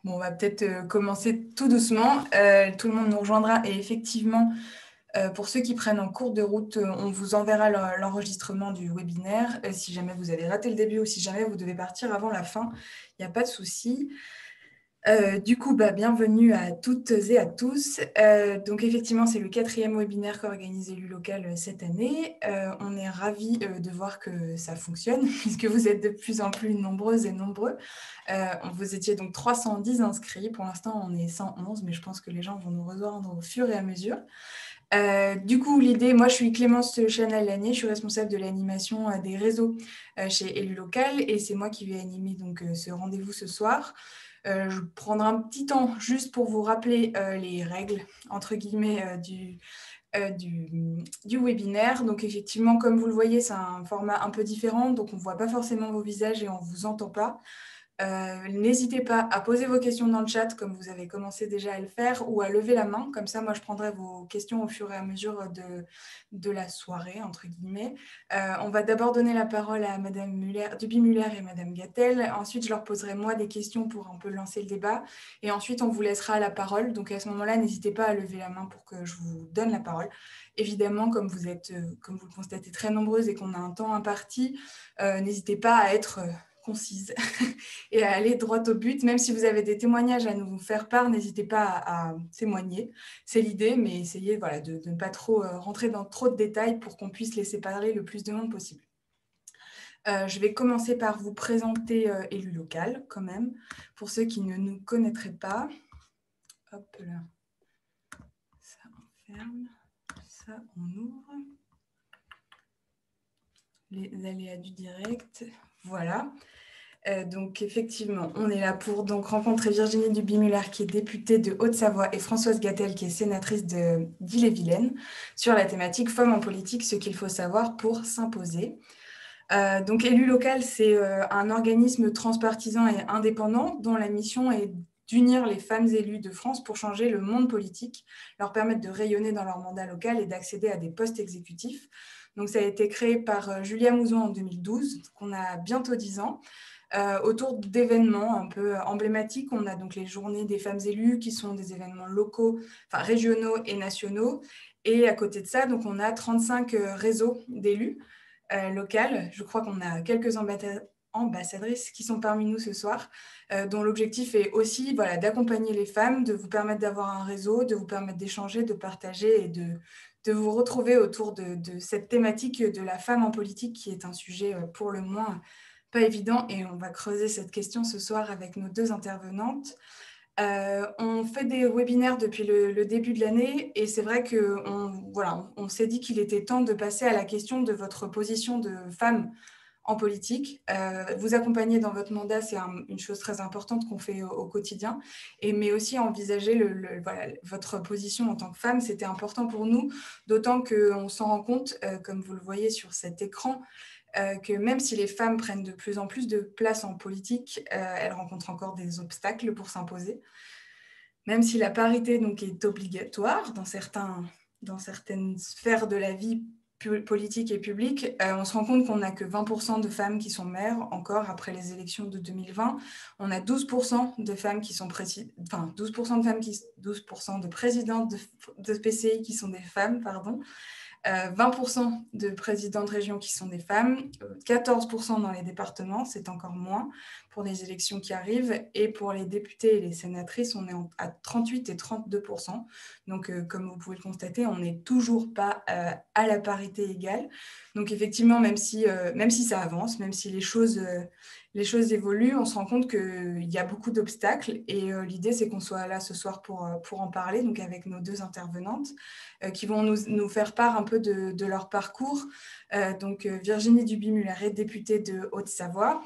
Bon, on va peut-être commencer tout doucement. Tout le monde nous rejoindra et effectivement, pour ceux qui prennent en cours de route, on vous enverra l'enregistrement du webinaire. Si jamais vous avez raté le début ou si jamais vous devez partir avant la fin, il n'y a pas de souci. Du coup, bienvenue à toutes et à tous. Donc effectivement, c'est le 4e webinaire qu'organise Élu Local cette année. On est ravis de voir que ça fonctionne, puisque vous êtes de plus en plus nombreuses et nombreux. Vous étiez donc 310 inscrits. Pour l'instant, on est 111, mais je pense que les gens vont nous rejoindre au fur et à mesure. Du coup, l'idée, moi je suis Clémence Chanel-Lanier, je suis responsable de l'animation des réseaux chez Élu Local et c'est moi qui vais animer donc, ce rendez-vous ce soir. Je prendrai un petit temps juste pour vous rappeler les règles, entre guillemets, du webinaire. Donc effectivement, comme vous le voyez, c'est un format un peu différent, donc on ne voit pas forcément vos visages et on ne vous entend pas. N'hésitez pas à poser vos questions dans le chat, comme vous avez commencé déjà à le faire, ou à lever la main. Comme ça, moi, je prendrai vos questions au fur et à mesure de la soirée, entre guillemets. On va d'abord donner la parole à Madame Duby-Muller et Madame Gattel. Ensuite, je leur poserai, moi, des questions pour un peu lancer le débat. Et ensuite, on vous laissera la parole. Donc, à ce moment-là, n'hésitez pas à lever la main pour que je vous donne la parole. Évidemment, comme vous le constatez, très nombreuses et qu'on a un temps imparti, n'hésitez pas à être concise et à aller droit au but. Même si vous avez des témoignages à nous faire part, n'hésitez pas à témoigner. C'est l'idée, mais essayez de ne pas trop rentrer dans trop de détails pour qu'on puisse laisser parler le plus de monde possible. Je vais commencer par vous présenter Élu Local, quand même, pour ceux qui ne nous connaîtraient pas. Hop là. Ça, on ferme. Ça, on ouvre. Les aléas du direct. Voilà. Donc effectivement, on est là pour donc rencontrer Virginie Duby-Muller qui est députée de Haute-Savoie et Françoise Gattel qui est sénatrice d'Ille-et-Vilaine sur la thématique Femmes en politique, ce qu'il faut savoir pour s'imposer. Donc Élu Local, c'est un organisme transpartisan et indépendant dont la mission est d'unir les femmes élues de France pour changer le monde politique, leur permettre de rayonner dans leur mandat local et d'accéder à des postes exécutifs. Donc ça a été créé par Julia Mouzon en 2012, donc on a bientôt 10 ans. Autour d'événements un peu emblématiques, on a donc les journées des femmes élues qui sont des événements locaux, enfin régionaux et nationaux. Et à côté de ça, donc on a 35 réseaux d'élus locales. Je crois qu'on a quelques ambassadrices qui sont parmi nous ce soir, dont l'objectif est aussi d'accompagner les femmes, de vous permettre d'avoir un réseau, de vous permettre d'échanger, de partager et de vous retrouver autour de cette thématique de la femme en politique qui est un sujet pour le moins pas évident et on va creuser cette question ce soir avec nos deux intervenantes. On fait des webinaires depuis le début de l'année et c'est vrai qu'on s'est dit qu'il était temps de passer à la question de votre position de femme en politique. Vous accompagner dans votre mandat, c'est une chose très importante qu'on fait au quotidien, mais aussi envisager votre position en tant que femme, c'était important pour nous, d'autant qu'on s'en rend compte, comme vous le voyez sur cet écran, que même si les femmes prennent de plus en plus de place en politique, elles rencontrent encore des obstacles pour s'imposer. Même si la parité donc, est obligatoire dans certaines sphères de la vie politique et publique, on se rend compte qu'on n'a que 20% de femmes qui sont maires encore après les élections de 2020. On a 12% de femmes qui sont 12% de présidentes de PCI qui sont des femmes, pardon. 20% de présidents de région qui sont des femmes, 14% dans les départements, c'est encore moins pour les élections qui arrivent. Et pour les députés et les sénatrices, on est à 38 et 32%. Donc, comme vous pouvez le constater, on n'est toujours pas à la parité égale. Donc, effectivement, même si ça avance, même si les choses évoluent, on se rend compte qu'il y a beaucoup d'obstacles. Et l'idée, c'est qu'on soit là ce soir pour en parler, donc avec nos deux intervenantes, qui vont nous faire part un peu de leur parcours. Donc, Virginie Duby-Muller est députée de Haute-Savoie.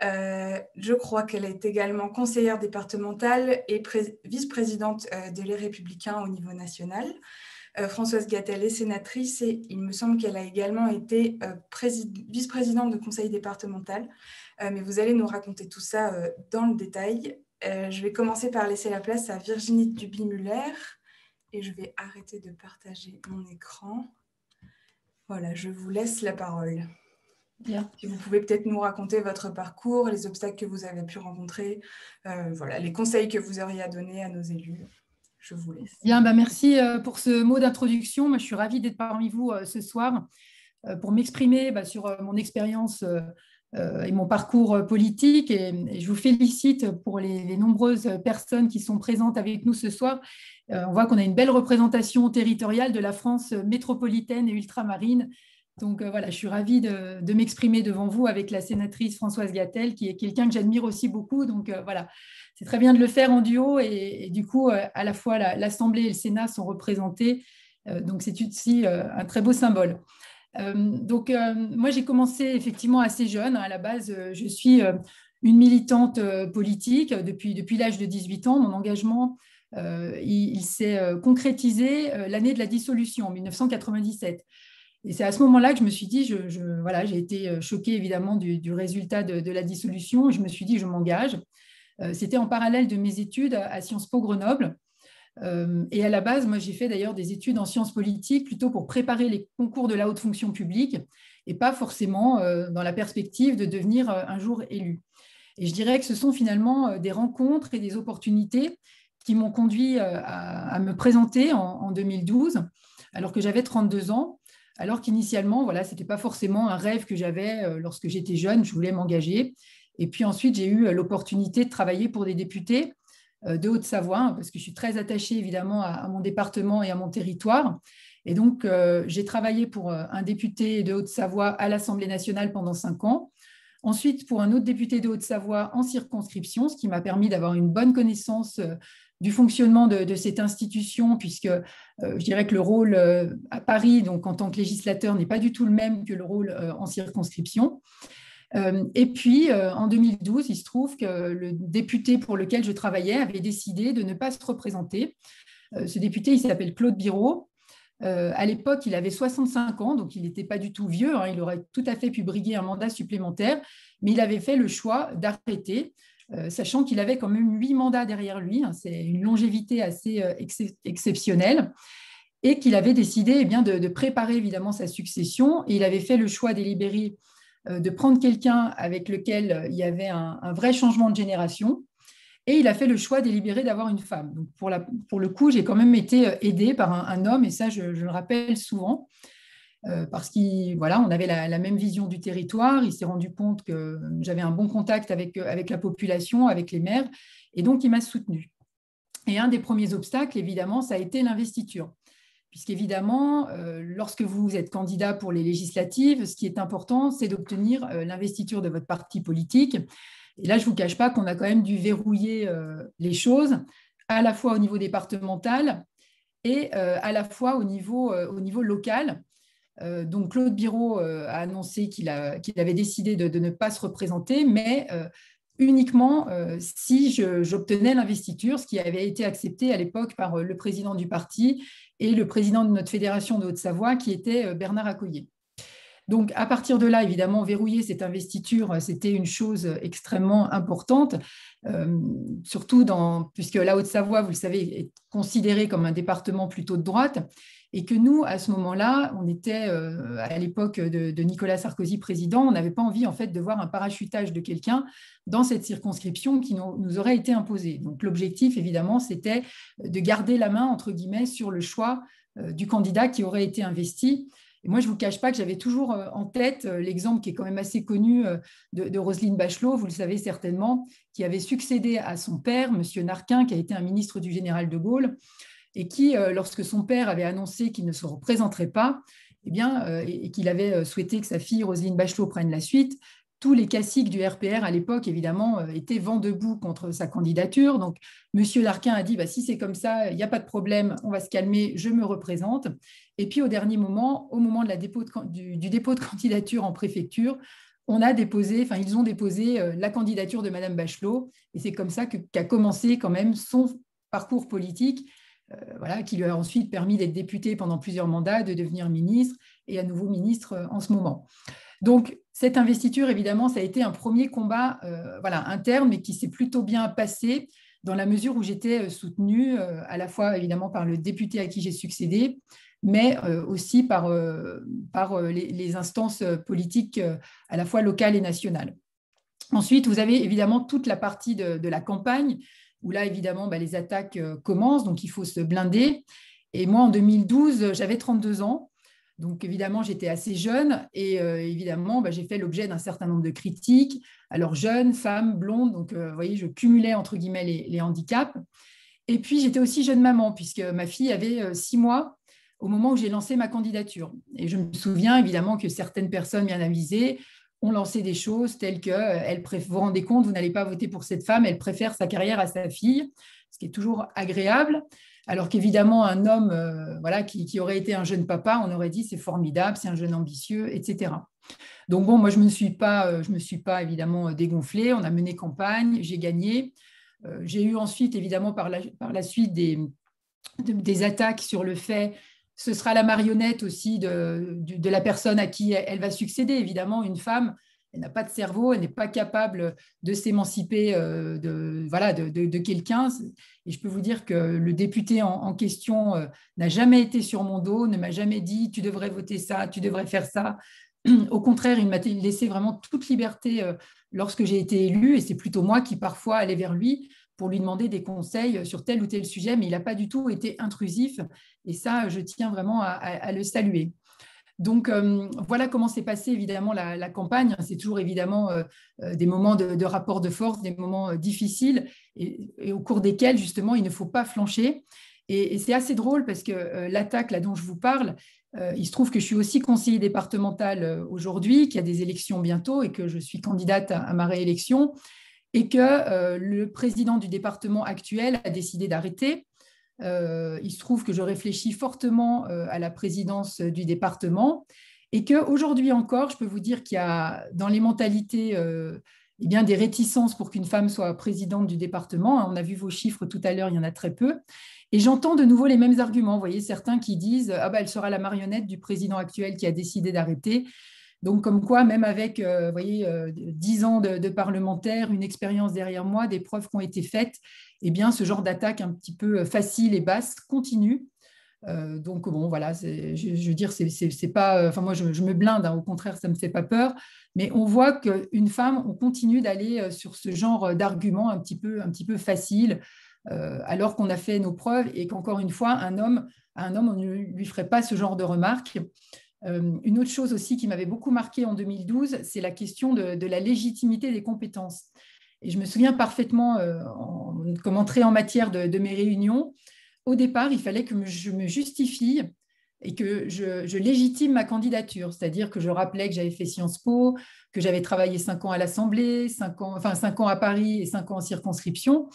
Je crois qu'elle est également conseillère départementale et vice-présidente de Les Républicains au niveau national. Françoise Gattel est sénatrice et il me semble qu'elle a également été vice-présidente de conseil départemental. Mais vous allez nous raconter tout ça dans le détail. Je vais commencer par laisser la place à Virginie Duby-Muller et je vais arrêter de partager mon écran. Voilà, je vous laisse la parole. Bien. Si vous pouvez peut-être nous raconter votre parcours, les obstacles que vous avez pu rencontrer, voilà, les conseils que vous auriez à donner à nos élus. Je vous laisse. Bien, merci pour ce mot d'introduction. Moi, je suis ravie d'être parmi vous ce soir pour m'exprimer sur mon expérience et mon parcours politique. Et je vous félicite pour les nombreuses personnes qui sont présentes avec nous ce soir. On voit qu'on a une belle représentation territoriale de la France métropolitaine et ultramarine. Donc voilà, je suis ravie de m'exprimer devant vous avec la sénatrice Françoise Gatel, qui est quelqu'un que j'admire aussi beaucoup. Donc voilà, c'est très bien de le faire en duo. Et du coup, à la fois l'Assemblée et le Sénat sont représentés. Donc c'est aussi un très beau symbole. Moi, j'ai commencé effectivement assez jeune. À la base, je suis une militante politique depuis l'âge de 18 ans. Mon engagement, il s'est concrétisé l'année de la dissolution, en 1997. Et c'est à ce moment-là que je me suis dit, voilà, j'ai été choquée évidemment du résultat de la dissolution. Je me suis dit, je m'engage. C'était en parallèle de mes études à Sciences Po Grenoble. Et à la base, moi, j'ai fait d'ailleurs des études en sciences politiques plutôt pour préparer les concours de la haute fonction publique et pas forcément dans la perspective de devenir un jour élu. Et je dirais que ce sont finalement des rencontres et des opportunités qui m'ont conduit à me présenter en 2012, alors que j'avais 32 ans, alors qu'initialement, voilà, ce n'était pas forcément un rêve que j'avais lorsque j'étais jeune, je voulais m'engager. Et puis ensuite, j'ai eu l'opportunité de travailler pour des députés de Haute-Savoie, parce que je suis très attachée évidemment à mon département et à mon territoire. Et donc, j'ai travaillé pour un député de Haute-Savoie à l'Assemblée nationale pendant 5 ans. Ensuite, pour un autre député de Haute-Savoie en circonscription, ce qui m'a permis d'avoir une bonne connaissance du fonctionnement de cette institution, puisque je dirais que le rôle à Paris, donc en tant que législateur, n'est pas du tout le même que le rôle en circonscription. Et puis, en 2012, il se trouve que le député pour lequel je travaillais avait décidé de ne pas se représenter. Ce député, il s'appelle Claude Biraud. À l'époque, il avait 65 ans, donc il n'était pas du tout vieux. Il aurait tout à fait pu briguer un mandat supplémentaire, mais il avait fait le choix d'arrêter, sachant qu'il avait quand même 8 mandats derrière lui. C'est une longévité assez exceptionnelle. Et qu'il avait décidé de préparer évidemment sa succession. Et il avait fait le choix délibéré de prendre quelqu'un avec lequel il y avait un vrai changement de génération. Et il a fait le choix délibéré d'avoir une femme. Donc pour le coup, j'ai quand même été aidée par un homme, et ça, je le rappelle souvent, parce qu'on voilà, avait la même vision du territoire. Il s'est rendu compte que j'avais un bon contact avec la population, avec les maires, et donc il m'a soutenue. Et un des premiers obstacles, évidemment, ça a été l'investiture. Puisqu'évidemment, lorsque vous êtes candidat pour les législatives, ce qui est important, c'est d'obtenir l'investiture de votre parti politique. Et là, je ne vous cache pas qu'on a quand même dû verrouiller les choses, à la fois au niveau départemental et à la fois au niveau local. Donc, Claude Biraud a annoncé qu'il avait décidé de ne pas se représenter, mais uniquement si j'obtenais l'investiture, ce qui avait été accepté à l'époque par le président du parti et le président de notre fédération de Haute-Savoie, qui était Bernard Accoyer. Donc, à partir de là, évidemment, verrouiller cette investiture, c'était une chose extrêmement importante, surtout puisque la Haute-Savoie, vous le savez, est considérée comme un département plutôt de droite, et que nous, à ce moment-là, on était à l'époque de Nicolas Sarkozy président, on n'avait pas envie en fait de voir un parachutage de quelqu'un dans cette circonscription qui nous aurait été imposée. Donc, l'objectif, évidemment, c'était de garder la main, entre guillemets, sur le choix du candidat qui aurait été investi. Et moi, je ne vous cache pas que j'avais toujours en tête l'exemple qui est quand même assez connu de Roselyne Bachelot, vous le savez certainement, qui avait succédé à son père, M. Narquin, qui a été un ministre du général de Gaulle, et qui, lorsque son père avait annoncé qu'il ne se représenterait pas, et qu'il avait souhaité que sa fille, Roselyne Bachelot, prenne la suite, tous les caciques du RPR à l'époque, évidemment, étaient vent debout contre sa candidature. Donc, M. Larquin a dit, si c'est comme ça, il n'y a pas de problème, on va se calmer, je me représente. Et puis, au dernier moment, au moment du dépôt de candidature en préfecture, ils ont déposé la candidature de Mme Bachelot. Et c'est comme ça qu'a commencé quand même son parcours politique, qui lui a ensuite permis d'être député pendant plusieurs mandats, de devenir ministre et à nouveau ministre en ce moment. Donc, cette investiture, évidemment, ça a été un premier combat interne, mais qui s'est plutôt bien passé dans la mesure où j'étais soutenue à la fois, évidemment, par le député à qui j'ai succédé, mais aussi par les instances politiques à la fois locales et nationales. Ensuite, vous avez évidemment toute la partie de la campagne, où là, évidemment, les attaques commencent, donc il faut se blinder. Et moi, en 2012, j'avais 32 ans. Donc, évidemment, j'étais assez jeune et évidemment, j'ai fait l'objet d'un certain nombre de critiques. Alors, jeune, femme, blonde, donc vous voyez, je cumulais entre guillemets les handicaps. Et puis, j'étais aussi jeune maman, puisque ma fille avait 6 mois au moment où j'ai lancé ma candidature. Et je me souviens évidemment que certaines personnes bien avisées ont lancé des choses telles que vous vous rendez compte, vous n'allez pas voter pour cette femme, elle préfère sa carrière à sa fille, ce qui est toujours agréable. Alors qu'évidemment, un homme voilà, qui aurait été un jeune papa, on aurait dit c'est formidable, c'est un jeune ambitieux, etc. Donc bon, moi, je ne me suis pas évidemment dégonflée. On a mené campagne, j'ai gagné. J'ai eu ensuite, évidemment, par la suite des attaques sur le fait ce sera la marionnette aussi de la personne à qui elle va succéder. Évidemment, une femme, elle n'a pas de cerveau, elle n'est pas capable de s'émanciper de quelqu'un. Et je peux vous dire que le député en question n'a jamais été sur mon dos, ne m'a jamais dit tu devrais voter ça, tu devrais faire ça. Au contraire, il m'a laissé vraiment toute liberté lorsque j'ai été élue, et c'est plutôt moi qui parfois allais vers lui pour lui demander des conseils sur tel ou tel sujet, mais il n'a pas du tout été intrusif, et ça, je tiens vraiment à le saluer. Donc, voilà comment s'est passée évidemment la campagne. C'est toujours évidemment des moments de rapport de force, des moments difficiles, et au cours desquels, justement, il ne faut pas flancher. Et c'est assez drôle parce que l'attaque là dont je vous parle, il se trouve que je suis aussi conseiller départemental aujourd'hui, qu'il y a des élections bientôt et que je suis candidate à ma réélection, et que le président du département actuel a décidé d'arrêter. Il se trouve que je réfléchis fortement à la présidence du département, et qu'aujourd'hui encore, je peux vous dire qu'il y a dans les mentalités eh bien, des réticences pour qu'une femme soit présidente du département. On a vu vos chiffres tout à l'heure, il y en a très peu. Et j'entends de nouveau les mêmes arguments. Vous voyez, certains qui disent ah elle sera la marionnette du président actuel qui a décidé d'arrêter. Donc, comme quoi, même avec 10 ans de parlementaire, une expérience derrière moi, des preuves qui ont été faites, eh bien, ce genre d'attaque un petit peu facile et basse continue. Donc, bon, voilà, je veux dire, c'est pas. Enfin, moi, je me blinde, hein, au contraire, ça ne me fait pas peur. Mais on voit qu'une femme, on continue d'aller sur ce genre d'argument un petit peu facile, alors qu'on a fait nos preuves, et qu'encore une fois, à un homme, on ne lui ferait pas ce genre de remarques. Une autre chose aussi qui m'avait beaucoup marqué en 2012, c'est la question de la légitimité des compétences. Et je me souviens parfaitement, comme entrée en matière de mes réunions, au départ, il fallait que je me justifie et que je légitime ma candidature, c'est-à-dire que je rappelais que j'avais fait Sciences Po, que j'avais travaillé 5 ans à l'Assemblée, 5 ans à Paris et 5 ans en circonscription,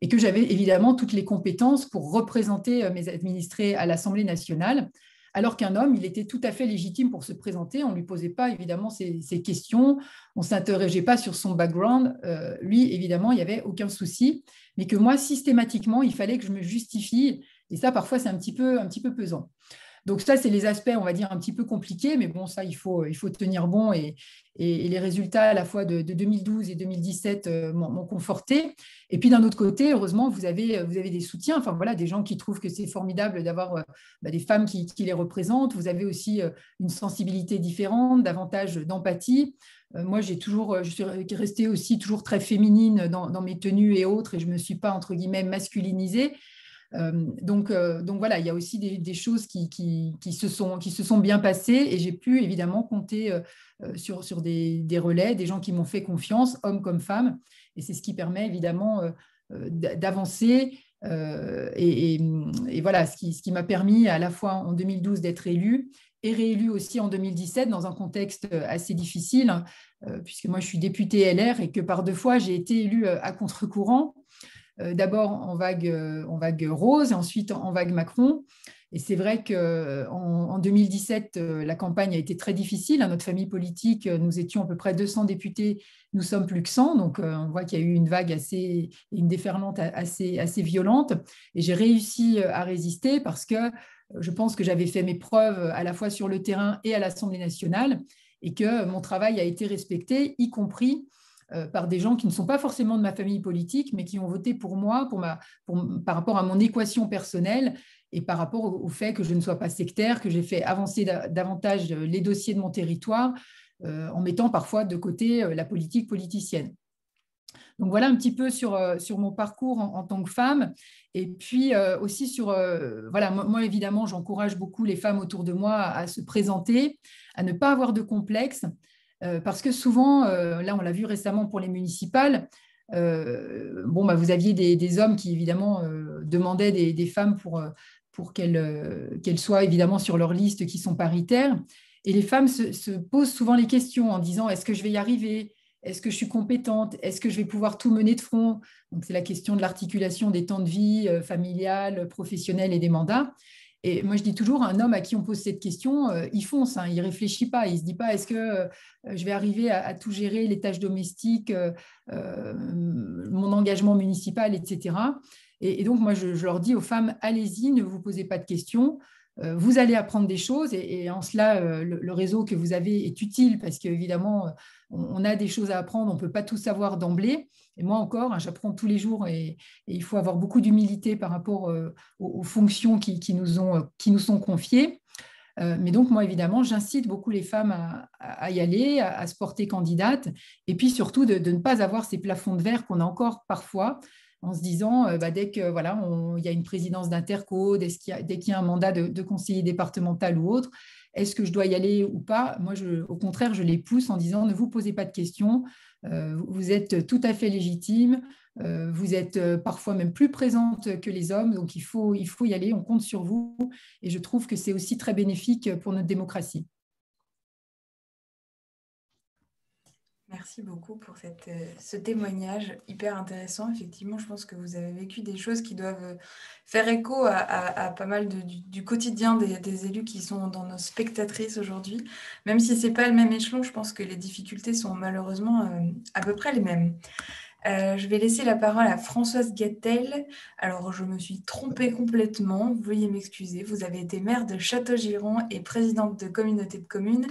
et que j'avais évidemment toutes les compétences pour représenter mes administrés à l'Assemblée nationale. Alors qu'un homme, il était tout à fait légitime pour se présenter. On ne lui posait pas évidemment ces questions, on ne s'interrogeait pas sur son background. Lui, évidemment, il n'y avait aucun souci. Mais que moi, systématiquement, il fallait que je me justifie. Et ça, parfois, c'est un petit peu pesant. Donc ça, c'est les aspects, on va dire, un petit peu compliqués, mais bon, ça, il faut tenir bon, et les résultats à la fois de 2012 et 2017 m'ont conforté. Et puis d'un autre côté, heureusement, vous avez des soutiens, enfin voilà, des gens qui trouvent que c'est formidable d'avoir des femmes qui les représentent. Vous avez aussi une sensibilité différente, davantage d'empathie. Moi, je suis restée aussi toujours très féminine dans mes tenues et autres, et je ne me suis pas, entre guillemets, masculinisée. Donc voilà, il y a aussi des choses qui se sont bien passées, et j'ai pu évidemment compter sur des relais, des gens qui m'ont fait confiance, hommes comme femmes, et c'est ce qui permet évidemment d'avancer. Et voilà, ce qui m'a permis à la fois en 2012 d'être élue et réélue aussi en 2017 dans un contexte assez difficile, puisque moi je suis députée LR et que par 2 fois j'ai été élue à contre-courant. D'abord en vague rose et ensuite en vague Macron. Et c'est vrai qu'en 2017, la campagne a été très difficile. À notre famille politique, nous étions à peu près 200 députés, nous sommes plus que 100. Donc, on voit qu'il y a eu une vague une déferlante assez violente. Et j'ai réussi à résister parce que je pense que j'avais fait mes preuves à la fois sur le terrain et à l'Assemblée nationale, et que mon travail a été respecté, y compris par des gens qui ne sont pas forcément de ma famille politique, mais qui ont voté pour moi par rapport à mon équation personnelle et par rapport au fait que je ne sois pas sectaire, que j'ai fait avancer davantage les dossiers de mon territoire, en mettant parfois de côté la politique politicienne. Donc voilà un petit peu sur mon parcours en tant que femme. Et puis aussi voilà, moi évidemment, j'encourage beaucoup les femmes autour de moi à se présenter, à ne pas avoir de complexe, parce que souvent, là on l'a vu récemment pour les municipales, vous aviez des hommes qui évidemment demandaient des femmes pour qu'elles soient évidemment sur leur liste qui sont paritaires. Et les femmes se posent souvent les questions en disant, est-ce que je vais y arriver ? Est-ce que je suis compétente? Est-ce que je vais pouvoir tout mener de front? Donc, c'est la question de l'articulation des temps de vie familiale, professionnelle et des mandats. Et moi, je dis toujours, un homme à qui on pose cette question, il fonce, hein, il ne réfléchit pas, il ne se dit pas, est-ce que je vais arriver à tout gérer, les tâches domestiques, mon engagement municipal, etc. Et donc, moi, je leur dis aux femmes, allez-y, ne vous posez pas de questions. Vous allez apprendre des choses et en cela, le réseau que vous avez est utile parce qu'évidemment, on a des choses à apprendre, on ne peut pas tout savoir d'emblée. Et moi encore, hein, j'apprends tous les jours et il faut avoir beaucoup d'humilité par rapport aux fonctions qui nous sont confiées. Mais donc, moi, évidemment, j'incite beaucoup les femmes à y aller, à se porter candidate, et puis surtout de ne pas avoir ces plafonds de verre qu'on a encore parfois, en se disant, dès que voilà, il y a une présidence d'interco, dès qu'il y a un mandat de conseiller départemental ou autre, est-ce que je dois y aller ou pas? Moi, au contraire, je les pousse en disant, ne vous posez pas de questions, vous êtes tout à fait légitime, vous êtes parfois même plus présente que les hommes, donc il faut y aller, on compte sur vous. Et je trouve que c'est aussi très bénéfique pour notre démocratie. Merci beaucoup pour ce témoignage hyper intéressant. Effectivement, je pense que vous avez vécu des choses qui doivent faire écho à pas mal du quotidien des élus qui sont dans nos spectatrices aujourd'hui. Même si ce n'est pas le même échelon, je pense que les difficultés sont malheureusement à peu près les mêmes. Je vais laisser la parole à Françoise Gatel. Alors, je me suis trompée complètement, veuillez m'excuser. Vous avez été maire de Châteaugiron et présidente de communauté de communes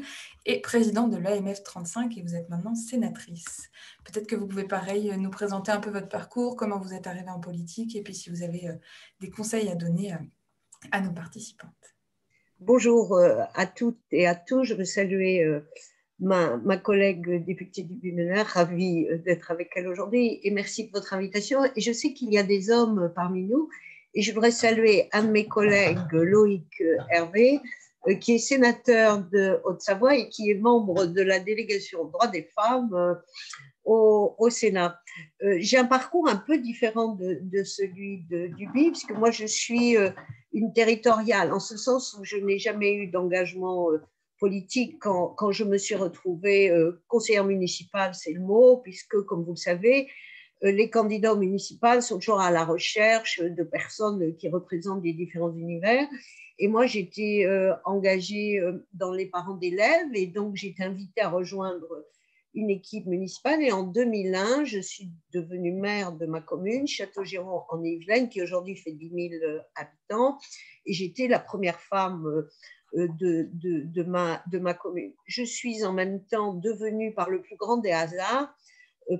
et présidente de l'AMF 35 et vous êtes maintenant sénatrice. Peut-être que vous pouvez pareil nous présenter un peu votre parcours, comment vous êtes arrivée en politique et puis si vous avez des conseils à donner à nos participantes. Bonjour à toutes et à tous. Je veux saluer ma collègue députée du Bimena, ravie d'être avec elle aujourd'hui et merci de votre invitation. Et je sais qu'il y a des hommes parmi nous et je voudrais saluer un de mes collègues, Loïc Hervé, qui est sénateur de Haute-Savoie et qui est membre de la délégation droits des femmes au Sénat. J'ai un parcours un peu différent de celui du BI, parce que moi je suis une territoriale, en ce sens où je n'ai jamais eu d'engagement politique quand je me suis retrouvée conseillère municipale, c'est le mot, puisque, comme vous le savez, les candidats municipaux sont toujours à la recherche de personnes qui représentent les différents univers. Et moi, j'étais engagée dans les parents d'élèves et donc j'ai été invitée à rejoindre une équipe municipale. Et en 2001, je suis devenue maire de ma commune, Châteaugiron en Yvelines, qui aujourd'hui fait 10 000 habitants. Et j'étais la première femme de ma commune. Je suis en même temps devenue, par le plus grand des hasards,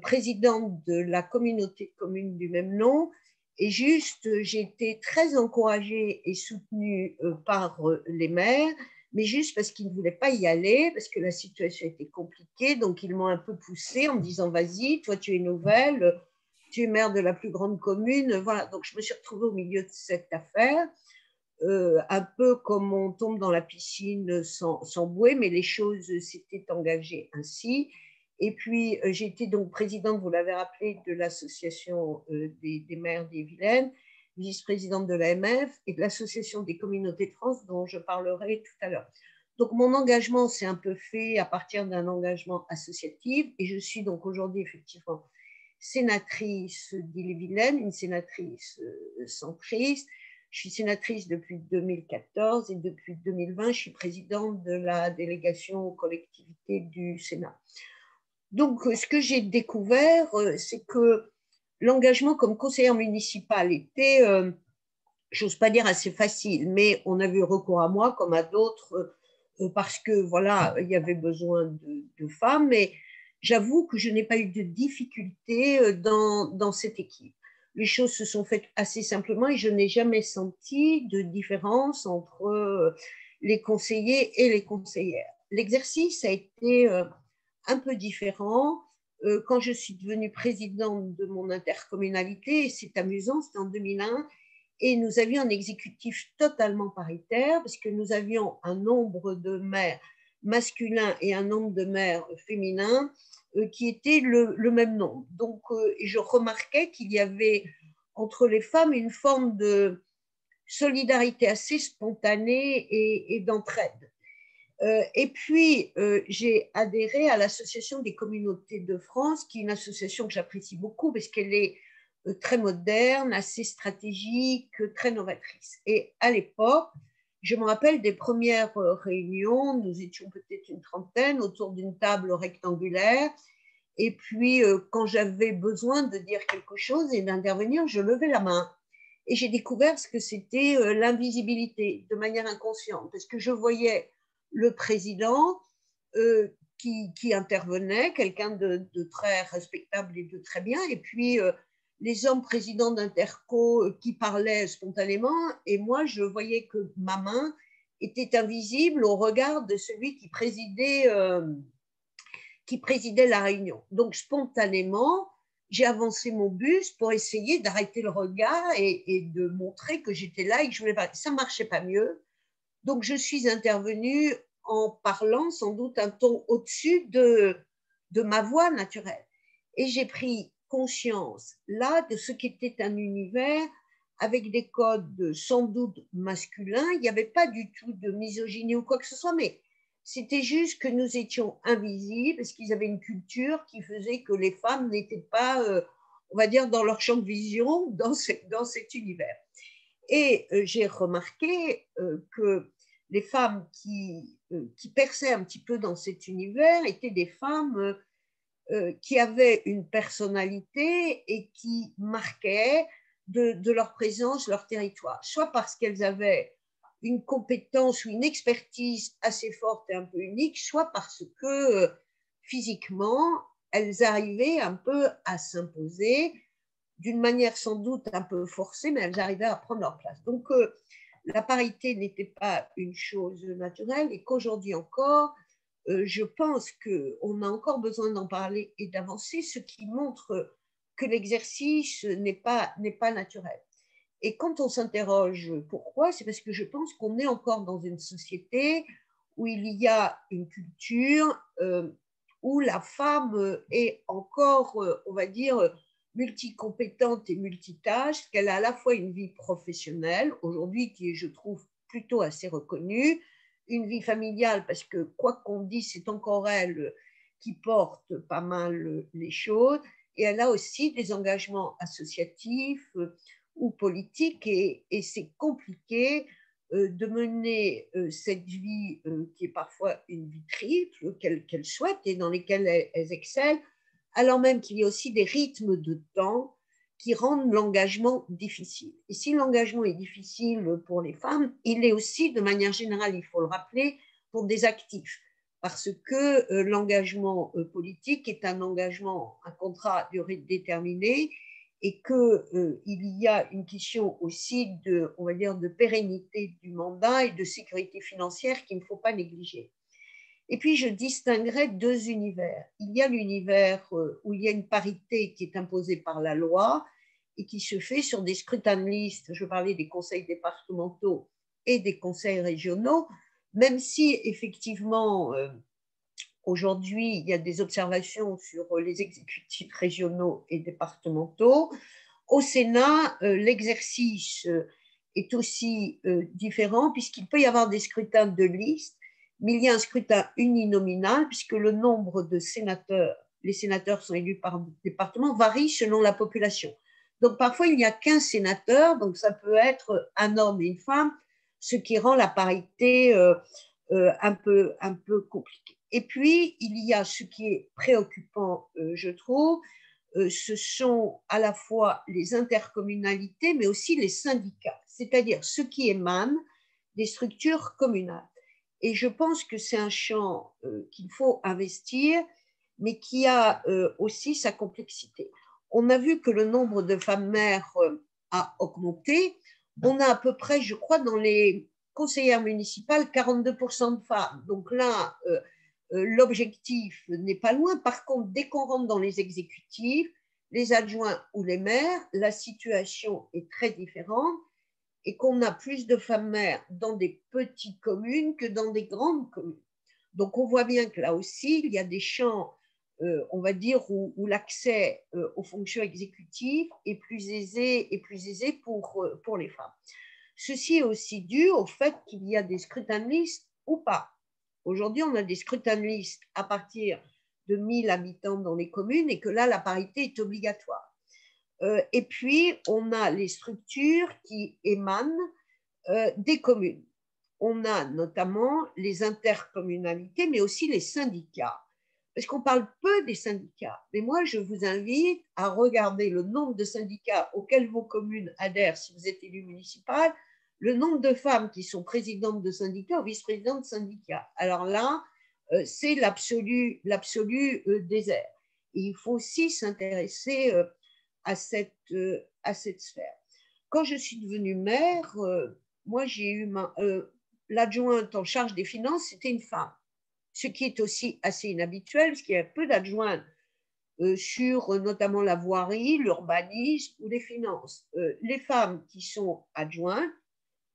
présidente de la communauté de communes du même nom. Et juste, j'ai été très encouragée et soutenue par les maires, mais juste parce qu'ils ne voulaient pas y aller, parce que la situation était compliquée. Donc, ils m'ont un peu poussée en me disant, vas-y, toi, tu es nouvelle, tu es maire de la plus grande commune. Voilà, donc je me suis retrouvée au milieu de cette affaire. Un peu comme on tombe dans la piscine sans bouée, mais les choses s'étaient engagées ainsi. Et puis, j'ai été donc présidente, vous l'avez rappelé, de l'association des maires des Yvelines, vice-présidente de l'AMF et de l'association des communautés de France, dont je parlerai tout à l'heure. Donc, mon engagement s'est un peu fait à partir d'un engagement associatif et je suis donc aujourd'hui effectivement sénatrice d'Ille-et-Vilaine, une sénatrice centriste. Je suis sénatrice depuis 2014 et depuis 2020, je suis présidente de la délégation aux collectivités du Sénat. Donc, ce que j'ai découvert, c'est que l'engagement comme conseillère municipale était, j'ose pas dire assez facile, mais on a eu recours à moi comme à d'autres parce que voilà, il y avait besoin de femmes. Mais j'avoue que je n'ai pas eu de difficulté dans cette équipe. Les choses se sont faites assez simplement et je n'ai jamais senti de différence entre les conseillers et les conseillères. L'exercice a été un peu différent quand je suis devenue présidente de mon intercommunalité. Et c'est amusant, c'était en 2001, et nous avions un exécutif totalement paritaire parce que nous avions un nombre de maires masculins et un nombre de maires féminins qui était le même nombre. Donc, je remarquais qu'il y avait entre les femmes une forme de solidarité assez spontanée et d'entraide. Et puis, j'ai adhéré à l'Association des communautés de France, qui est une association que j'apprécie beaucoup parce qu'elle est très moderne, assez stratégique, très novatrice. Et à l'époque, je me rappelle des premières réunions, nous étions peut-être une trentaine autour d'une table rectangulaire. Et puis, quand j'avais besoin de dire quelque chose et d'intervenir, je levais la main. Et j'ai découvert ce que c'était l'invisibilité de manière inconsciente, parce que je voyais le président qui intervenait, quelqu'un de très respectable et de très bien, et puis les hommes présidents d'interco qui parlaient spontanément, et moi, je voyais que ma main était invisible au regard de celui qui présidait la réunion. Donc, spontanément, j'ai avancé mon buste pour essayer d'arrêter le regard et de montrer que j'étais là et que je voulais parler. Ça ne marchait pas mieux. Donc, je suis intervenue en parlant sans doute un ton au-dessus de ma voix naturelle. Et j'ai pris conscience, là, de ce qu'était un univers avec des codes sans doute masculins. Il n'y avait pas du tout de misogynie ou quoi que ce soit, mais c'était juste que nous étions invisibles parce qu'ils avaient une culture qui faisait que les femmes n'étaient pas, on va dire, dans leur champ de vision dans cet univers. Et j'ai remarqué que les femmes qui perçaient un petit peu dans cet univers étaient des femmes qui avaient une personnalité et qui marquaient de leur présence leur territoire, soit parce qu'elles avaient une compétence ou une expertise assez forte et un peu unique, soit parce que physiquement, elles arrivaient un peu à s'imposer d'une manière sans doute un peu forcée, mais elles arrivaient à prendre leur place. Donc, la parité n'était pas une chose naturelle et qu'aujourd'hui encore, je pense qu'on a encore besoin d'en parler et d'avancer, ce qui montre que l'exercice n'est pas naturel. Et quand on s'interroge pourquoi, c'est parce que je pense qu'on est encore dans une société où il y a une culture où la femme est encore, on va dire, multicompétente et multitâche, qu'elle a à la fois une vie professionnelle, aujourd'hui qui est, je trouve, plutôt assez reconnue, une vie familiale, parce que quoi qu'on dise, c'est encore elle qui porte pas mal les choses, et elle a aussi des engagements associatifs ou politiques, et c'est compliqué de mener cette vie qui est parfois une vie triple qu'elle souhaite et dans lesquelles elles excellent, alors même qu'il y a aussi des rythmes de temps qui rendent l'engagement difficile. Et si l'engagement est difficile pour les femmes, il est aussi, de manière générale, il faut le rappeler, pour des actifs. Parce que l'engagement politique est un engagement, un contrat à durée déterminée, et qu'il y a une question aussi de, on va dire, de pérennité du mandat et de sécurité financière qu'il ne faut pas négliger. Et puis, je distinguerais deux univers. Il y a l'univers où il y a une parité qui est imposée par la loi et qui se fait sur des scrutins de liste. Je parlais des conseils départementaux et des conseils régionaux, même si effectivement, aujourd'hui, il y a des observations sur les exécutifs régionaux et départementaux. Au Sénat, l'exercice est aussi différent puisqu'il peut y avoir des scrutins de liste, mais il y a un scrutin uninominal puisque le nombre de sénateurs, les sénateurs sont élus par département, varie selon la population. Donc parfois, il n'y a qu'un sénateur, donc ça peut être un homme et une femme, ce qui rend la parité un peu compliquée. Et puis, il y a ce qui est préoccupant, je trouve, ce sont à la fois les intercommunalités, mais aussi les syndicats, c'est-à-dire ceux qui émanent des structures communales. Et je pense que c'est un champ qu'il faut investir, mais qui a aussi sa complexité. On a vu que le nombre de femmes maires a augmenté. On a à peu près, je crois, dans les conseillères municipales, 42% de femmes. Donc là, l'objectif n'est pas loin. Par contre, dès qu'on rentre dans les exécutifs, les adjoints ou les maires, la situation est très différente et qu'on a plus de femmes maires dans des petites communes que dans des grandes communes. Donc, on voit bien que là aussi, il y a des champs, on va dire, où l'accès aux fonctions exécutives est plus aisé pour les femmes. Ceci est aussi dû au fait qu'il y a des scrutins de liste ou pas. Aujourd'hui, on a des scrutins de liste à partir de 1000 habitants dans les communes et que là, la parité est obligatoire. Et puis, on a les structures qui émanent des communes. On a notamment les intercommunalités, mais aussi les syndicats. Parce qu'on parle peu des syndicats. Mais moi, je vous invite à regarder le nombre de syndicats auxquels vos communes adhèrent si vous êtes élu municipal, le nombre de femmes qui sont présidentes de syndicats ou vice-présidentes de syndicats. Alors là, c'est l'absolu désert. Et il faut aussi s'intéresser à cette sphère. Quand je suis devenue maire, moi, j'ai eu l'adjointe en charge des finances, c'était une femme, ce qui est aussi assez inhabituel, parce qu'il y a peu d'adjointes sur notamment la voirie, l'urbanisme ou les finances. Les femmes qui sont adjointes,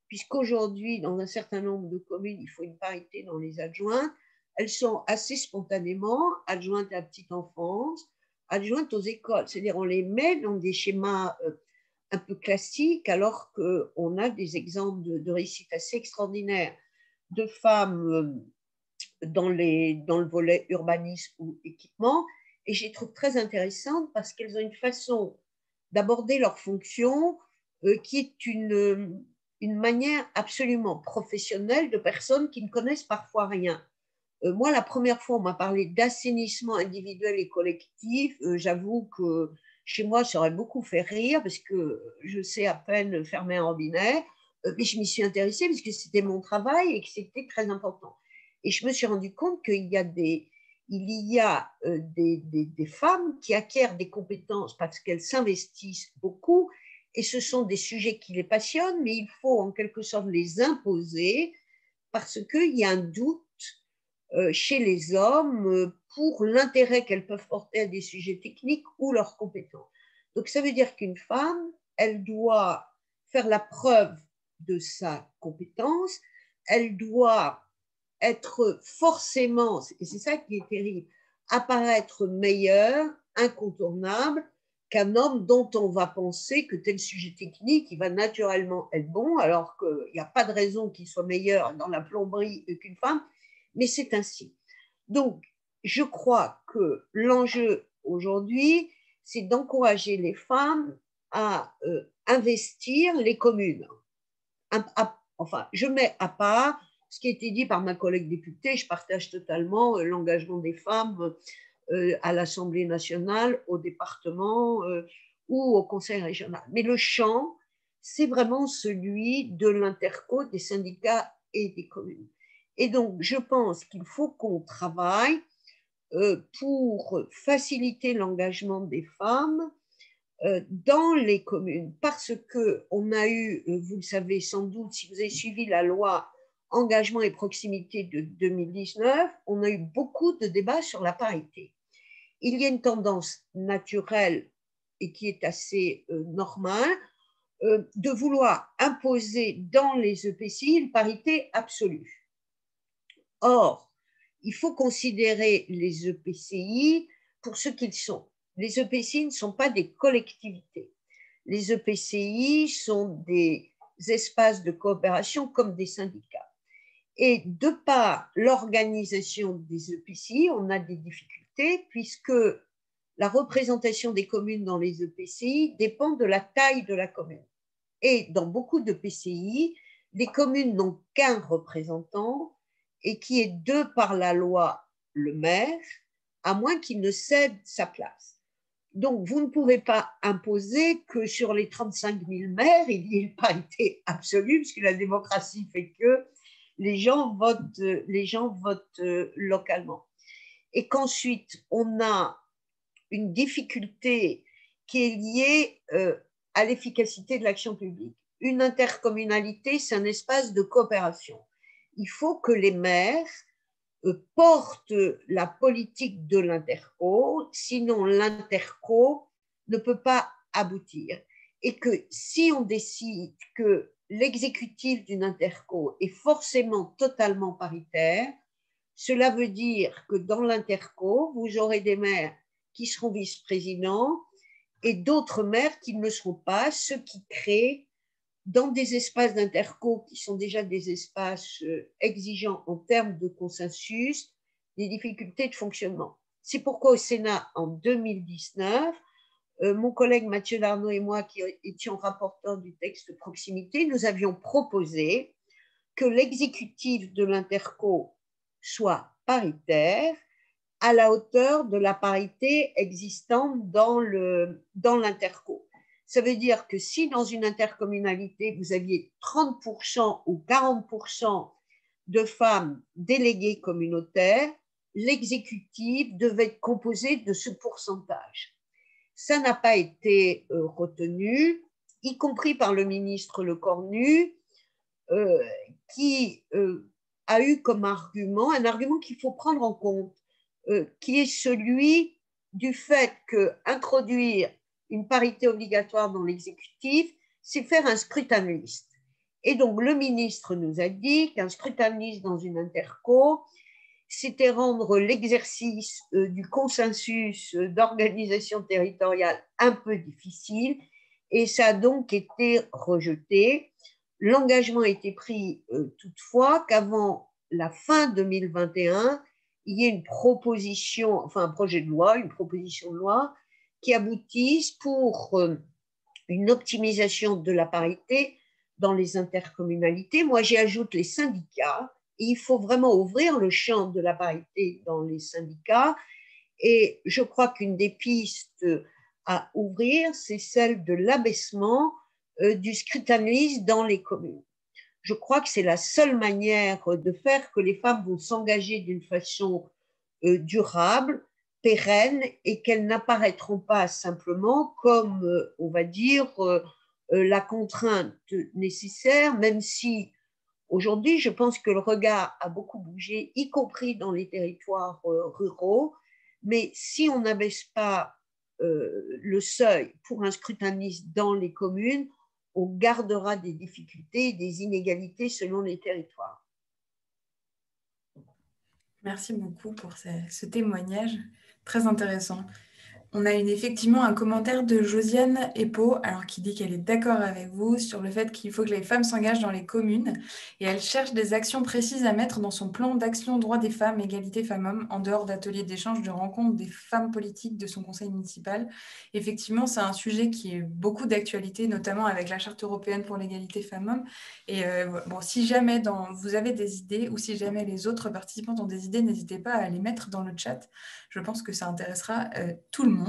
puisqu'aujourd'hui, dans un certain nombre de communes, il faut une parité dans les adjointes, elles sont assez spontanément adjointes à la petite enfance, adjointes aux écoles, c'est-à-dire on les met dans des schémas un peu classiques, alors qu'on a des exemples de réussite assez extraordinaires de femmes dans le volet urbanisme ou équipement, et je les trouve très intéressantes parce qu'elles ont une façon d'aborder leurs fonctions qui est une manière absolument professionnelle de personnes qui ne connaissent parfois rien. Moi, la première fois, on m'a parlé d'assainissement individuel et collectif. J'avoue que chez moi, ça aurait beaucoup fait rire parce que je sais à peine fermer un robinet. Mais je m'y suis intéressée parce que c'était mon travail et que c'était très important. Et je me suis rendu compte qu'il y a des femmes qui acquièrent des compétences parce qu'elles s'investissent beaucoup et ce sont des sujets qui les passionnent, mais il faut en quelque sorte les imposer parce qu'il y a un doute chez les hommes pour l'intérêt qu'elles peuvent porter à des sujets techniques ou leurs compétences. Donc, ça veut dire qu'une femme, elle doit faire la preuve de sa compétence, elle doit être forcément, et c'est ça qui est terrible, apparaître meilleure, incontournable qu'un homme dont on va penser que tel sujet technique, il va naturellement être bon, alors qu'il n'y a pas de raison qu'il soit meilleur dans la plomberie qu'une femme, mais c'est ainsi. Donc, je crois que l'enjeu aujourd'hui, c'est d'encourager les femmes à investir les communes. Enfin, je mets à part ce qui a été dit par ma collègue députée, je partage totalement l'engagement des femmes à l'Assemblée nationale, au département ou au conseil régional. Mais le champ, c'est vraiment celui de l'interco, des syndicats et des communes. Et donc, je pense qu'il faut qu'on travaille pour faciliter l'engagement des femmes dans les communes, parce qu'on a eu, vous le savez sans doute, si vous avez suivi la loi engagement et proximité de 2019, on a eu beaucoup de débats sur la parité. Il y a une tendance naturelle et qui est assez normale de vouloir imposer dans les EPCI une parité absolue. Or, il faut considérer les EPCI pour ce qu'ils sont. Les EPCI ne sont pas des collectivités. Les EPCI sont des espaces de coopération comme des syndicats. Et de par l'organisation des EPCI, on a des difficultés puisque la représentation des communes dans les EPCI dépend de la taille de la commune. Et dans beaucoup d'EPCI, les communes n'ont qu'un représentant et qui est de par la loi le maire, à moins qu'il ne cède sa place. Donc, vous ne pouvez pas imposer que sur les 35 000 maires, il y ait une parité absolue, puisque la démocratie fait que les gens votent localement. et qu'ensuite on a une difficulté qui est liée à l'efficacité de l'action publique. Une intercommunalité, c'est un espace de coopération. Il faut que les maires portent la politique de l'interco, sinon l'interco ne peut pas aboutir. Et que si on décide que l'exécutif d'une interco est forcément totalement paritaire, cela veut dire que dans l'interco, vous aurez des maires qui seront vice-présidents et d'autres maires qui ne le seront pas, ce qui crée dans des espaces d'interco qui sont déjà des espaces exigeants en termes de consensus, des difficultés de fonctionnement. C'est pourquoi au Sénat, en 2019, mon collègue Mathieu Darnaud et moi, qui étions rapporteurs du texte de proximité, nous avions proposé que l'exécutif de l'interco soit paritaire à la hauteur de la parité existante dans l'interco. Ça veut dire que si dans une intercommunalité, vous aviez 30% ou 40% de femmes déléguées communautaires, l'exécutif devait être composé de ce pourcentage. Ça n'a pas été retenu, y compris par le ministre Lecornu, qui a eu comme argument, un argument qu'il faut prendre en compte, qui est celui du fait qu'introduire une parité obligatoire dans l'exécutif, c'est faire un scrutin de liste. Et donc, le ministre nous a dit qu'un scrutin de liste dans une interco, c'était rendre l'exercice du consensus d'organisation territoriale un peu difficile, et ça a donc été rejeté. L'engagement a été pris toutefois qu'avant la fin 2021, il y ait une proposition, enfin un projet de loi, une proposition de loi qui aboutisse pour une optimisation de la parité dans les intercommunalités. Moi, j'y ajoute les syndicats. Et il faut vraiment ouvrir le champ de la parité dans les syndicats. Et je crois qu'une des pistes à ouvrir, c'est celle de l'abaissement du scrutin de liste dans les communes. Je crois que c'est la seule manière de faire que les femmes vont s'engager d'une façon durable, pérenne, et qu'elles n'apparaîtront pas simplement comme, on va dire, la contrainte nécessaire, même si aujourd'hui, je pense que le regard a beaucoup bougé, y compris dans les territoires ruraux, mais si on n'abaisse pas le seuil pour un scrutin de liste dans les communes, on gardera des difficultés et des inégalités selon les territoires. Merci beaucoup pour ce témoignage très intéressant. On a effectivement un commentaire de Josiane Epo, alors qui dit qu'elle est d'accord avec vous sur le fait qu'il faut que les femmes s'engagent dans les communes et elle cherche des actions précises à mettre dans son plan d'action droit des femmes, égalité femmes-hommes, en dehors d'ateliers d'échange, de rencontres des femmes politiques de son conseil municipal. Effectivement, c'est un sujet qui est beaucoup d'actualité, notamment avec la Charte européenne pour l'égalité femmes-hommes. Et bon, si jamais vous avez des idées ou si jamais les autres participants ont des idées, n'hésitez pas à les mettre dans le chat. Je pense que ça intéressera tout le monde.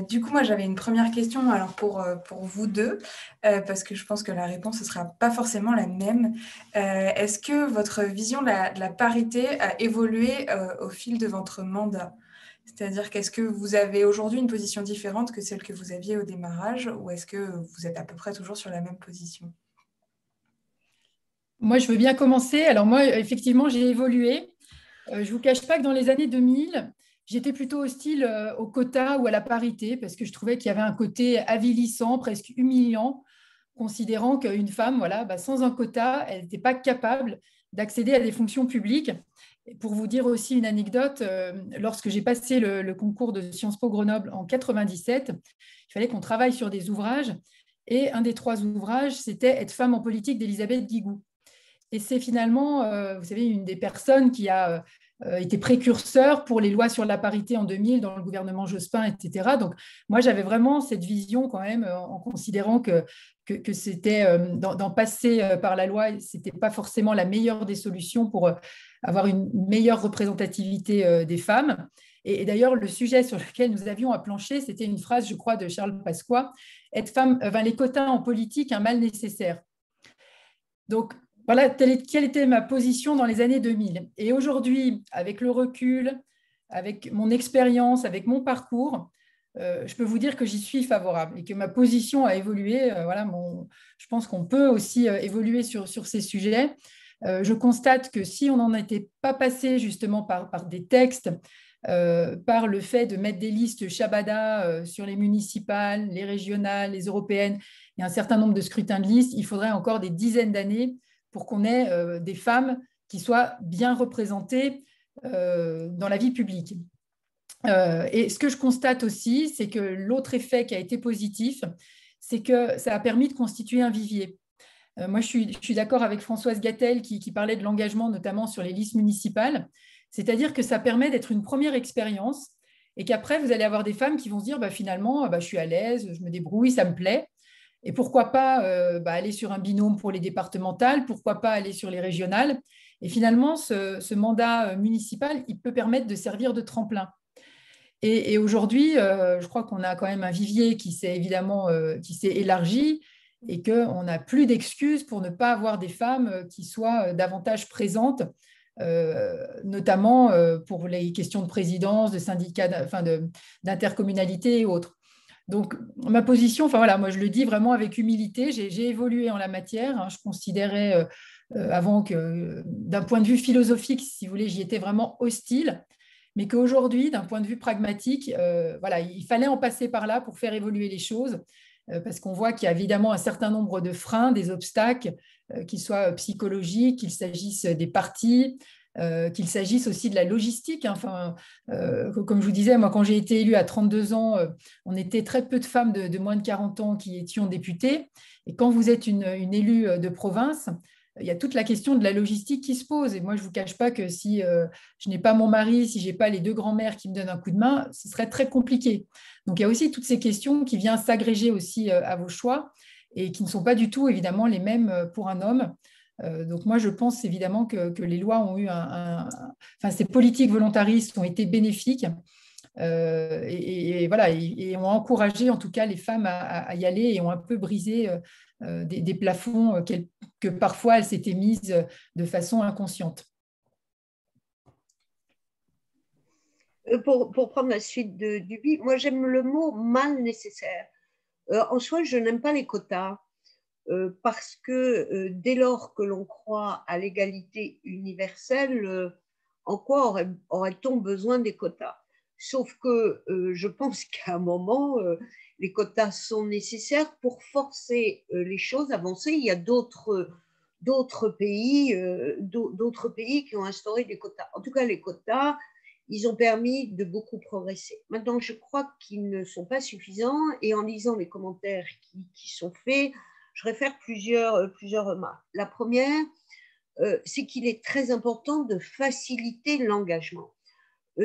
Du coup, moi, j'avais une première question alors pour vous deux, parce que je pense que la réponse ne sera pas forcément la même. Est-ce que votre vision de la parité a évolué au fil de votre mandat ? C'est-à-dire qu'est-ce que vous avez aujourd'hui une position différente que celle que vous aviez au démarrage, ou est-ce que vous êtes à peu près toujours sur la même position ? Moi, je veux bien commencer. Alors moi, effectivement, j'ai évolué. Je ne vous cache pas que dans les années 2000, j'étais plutôt hostile au quota ou à la parité parce que je trouvais qu'il y avait un côté avilissant, presque humiliant, considérant qu'une femme, voilà, sans un quota, elle n'était pas capable d'accéder à des fonctions publiques. Et pour vous dire aussi une anecdote, lorsque j'ai passé le concours de Sciences Po Grenoble en 97, il fallait qu'on travaille sur des ouvrages. Et un des 3 ouvrages, c'était « Être femme en politique » d'Elisabeth Guigou. Et c'est finalement, vous savez, une des personnes qui a été précurseur pour les lois sur la parité en 2000 dans le gouvernement Jospin, etc. Donc, moi, j'avais vraiment cette vision quand même en considérant que c'était d'en passer par la loi, ce n'était pas forcément la meilleure des solutions pour avoir une meilleure représentativité des femmes. Et d'ailleurs, le sujet sur lequel nous avions à plancher, c'était une phrase, je crois, de Charles Pasqua, « Être femme, les quotas en politique, un mal nécessaire ». Donc, voilà quelle était ma position dans les années 2000. Et aujourd'hui, avec le recul, avec mon expérience, avec mon parcours, je peux vous dire que j'y suis favorable et que ma position a évolué. Voilà, je pense qu'on peut aussi évoluer sur ces sujets. Je constate que si on n'en était pas passé justement par des textes, par le fait de mettre des listes Shabada sur les municipales, les régionales, les européennes et un certain nombre de scrutins de liste, il faudrait encore des dizaines d'années pour qu'on ait des femmes qui soient bien représentées dans la vie publique. Et ce que je constate aussi, c'est que l'autre effet qui a été positif, c'est que ça a permis de constituer un vivier. Moi, je suis d'accord avec Françoise Gatel qui parlait de l'engagement, notamment sur les listes municipales. C'est-à-dire que ça permet d'être une première expérience et qu'après, vous allez avoir des femmes qui vont se dire finalement, je suis à l'aise, je me débrouille, ça me plaît. Et pourquoi pas aller sur un binôme pour les départementales, pourquoi pas aller sur les régionales. Et finalement, ce mandat municipal, il peut permettre de servir de tremplin. Et aujourd'hui, je crois qu'on a quand même un vivier qui s'est évidemment qui s'est élargi et qu'on n'a plus d'excuses pour ne pas avoir des femmes qui soient davantage présentes, notamment pour les questions de présidence, de syndicats, d'intercommunalité et autres. Donc, ma position, voilà, moi je le dis vraiment avec humilité, j'ai évolué en la matière. Hein, je considérais avant que, d'un point de vue philosophique, si vous voulez, j'y étais vraiment hostile, mais qu'aujourd'hui, d'un point de vue pragmatique, voilà, il fallait en passer par là pour faire évoluer les choses, parce qu'on voit qu'il y a évidemment un certain nombre de freins, des obstacles, qu'ils soient psychologiques, qu'il s'agisse des partis, qu'il s'agisse aussi de la logistique. Hein. Enfin, comme je vous disais, moi, quand j'ai été élue à 32 ans, on était très peu de femmes de moins de 40 ans qui étions députées. Et quand vous êtes une élue de province, il y a toute la question de la logistique qui se pose. Et moi, je ne vous cache pas que si je n'ai pas mon mari, si je n'ai pas les deux grands-mères qui me donnent un coup de main, ce serait très compliqué. Donc, il y a aussi toutes ces questions qui viennent s'agréger aussi à vos choix et qui ne sont pas du tout, évidemment, les mêmes pour un homme. Donc, moi, je pense évidemment que les lois ont eu ces politiques volontaristes ont été bénéfiques et voilà, et ont encouragé en tout cas les femmes à y aller et ont un peu brisé des plafonds que parfois elles s'étaient mises de façon inconsciente. Pour prendre la suite du BI, moi j'aime le mot mal nécessaire. En soi, je n'aime pas les quotas parce que dès lors que l'on croit à l'égalité universelle, en quoi aurait-on besoin des quotas? Sauf que je pense qu'à un moment, les quotas sont nécessaires pour forcer les choses à avancer. Il y a d'autres pays qui ont instauré des quotas. En tout cas, les quotas, ils ont permis de beaucoup progresser. Maintenant, je crois qu'ils ne sont pas suffisants et en lisant les commentaires qui sont faits, je réfère plusieurs remarques. La première, c'est qu'il est très important de faciliter l'engagement.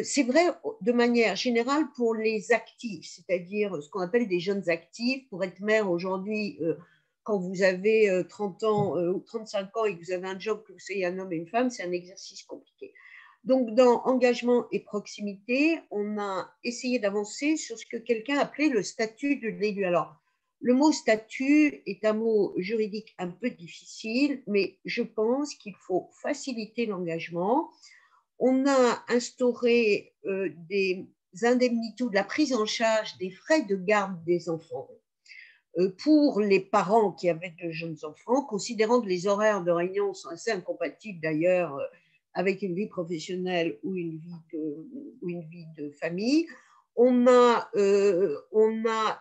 C'est vrai de manière générale pour les actifs, c'est-à-dire ce qu'on appelle des jeunes actifs. Pour être maire aujourd'hui, quand vous avez 30 ans ou 35 ans et que vous avez un job, que vous soyez un homme et une femme, c'est un exercice compliqué. Donc, dans engagement et proximité, on a essayé d'avancer sur ce que quelqu'un appelait le statut de l'élu. Alors, le mot statut est un mot juridique un peu difficile, mais je pense qu'il faut faciliter l'engagement. On a instauré des indemnités ou de la prise en charge des frais de garde des enfants pour les parents qui avaient de jeunes enfants, considérant que les horaires de réunion sont assez incompatibles d'ailleurs avec une vie professionnelle ou une vie de famille. On a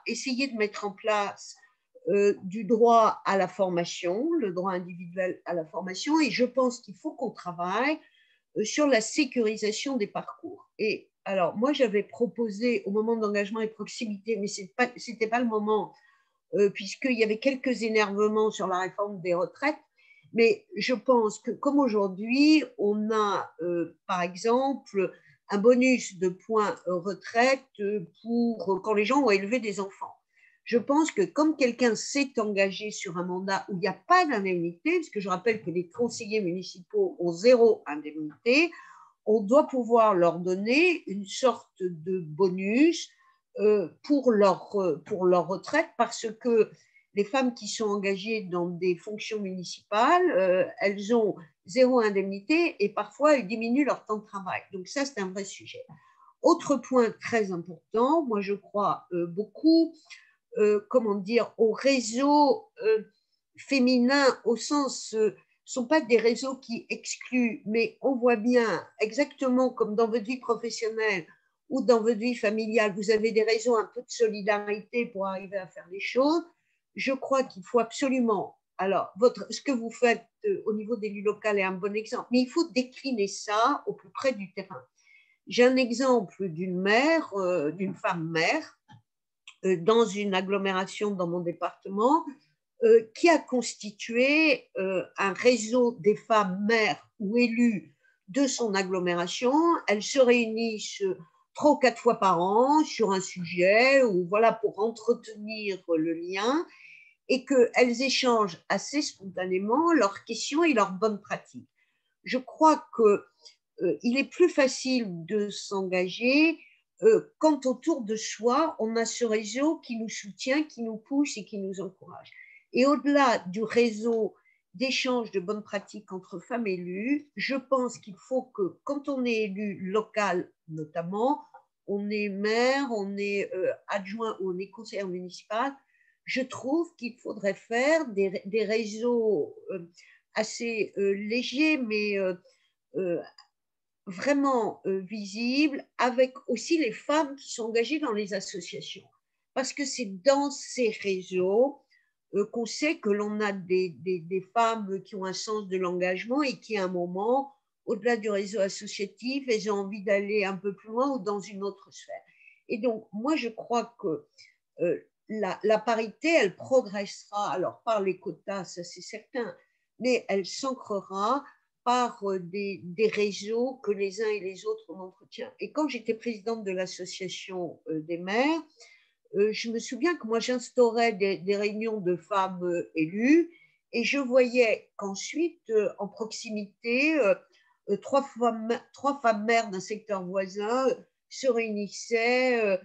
essayé de mettre en place du droit à la formation, le droit individuel à la formation, et je pense qu'il faut qu'on travaille sur la sécurisation des parcours. Et alors, moi, j'avais proposé au moment d'engagement et proximité, mais ce n'était pas le moment, puisqu'il y avait quelques énervements sur la réforme des retraites. Mais je pense que, comme aujourd'hui, on a, par exemple, un bonus de points retraite pour quand les gens ont élevé des enfants. Je pense que comme quelqu'un s'est engagé sur un mandat où il n'y a pas d'indemnité, parce que je rappelle que les conseillers municipaux ont 0 indemnité, on doit pouvoir leur donner une sorte de bonus pour leur retraite, parce que les femmes qui sont engagées dans des fonctions municipales, elles ont 0 indemnité et parfois elles diminuent leur temps de travail. Donc ça, c'est un vrai sujet. Autre point très important, moi je crois beaucoup, comment dire, aux réseaux féminins au sens, ne sont pas des réseaux qui excluent, mais on voit bien exactement comme dans votre vie professionnelle ou dans votre vie familiale, vous avez des réseaux un peu de solidarité pour arriver à faire les choses. Je crois qu'il faut absolument, alors ce que vous faites au niveau d'élu local est un bon exemple, mais il faut décliner ça au plus près du terrain. J'ai un exemple d'une mère, d'une femme mère, dans une agglomération dans mon département, qui a constitué un réseau des femmes mères ou élues de son agglomération. Elles se réunissent 3 ou 4 fois par an sur un sujet, ou voilà, pour entretenir le lien, et qu'elles échangent assez spontanément leurs questions et leurs bonnes pratiques. Je crois qu'il est plus facile de s'engager quand autour de soi, on a ce réseau qui nous soutient, qui nous pousse et qui nous encourage. Et au-delà du réseau d'échange de bonnes pratiques entre femmes élues, je pense qu'il faut que, quand on est élu local notamment, on est maire, on est adjoint ou on est conseiller municipal, je trouve qu'il faudrait faire des réseaux assez légers, mais vraiment visibles, avec aussi les femmes qui sont engagées dans les associations. Parce que c'est dans ces réseaux qu'on sait que l'on a des femmes qui ont un sens de l'engagement et qui, à un moment, au-delà du réseau associatif, elles ont envie d'aller un peu plus loin ou dans une autre sphère. Et donc, moi, je crois que la parité, elle progressera, alors par les quotas, ça c'est certain, mais elle s'ancrera par des réseaux que les uns et les autres entretiennent. Et quand j'étais présidente de l'association des maires, je me souviens que moi j'instaurais des réunions de femmes élues et je voyais qu'ensuite, en proximité, 3 femmes maires d'un secteur voisin se réunissaient,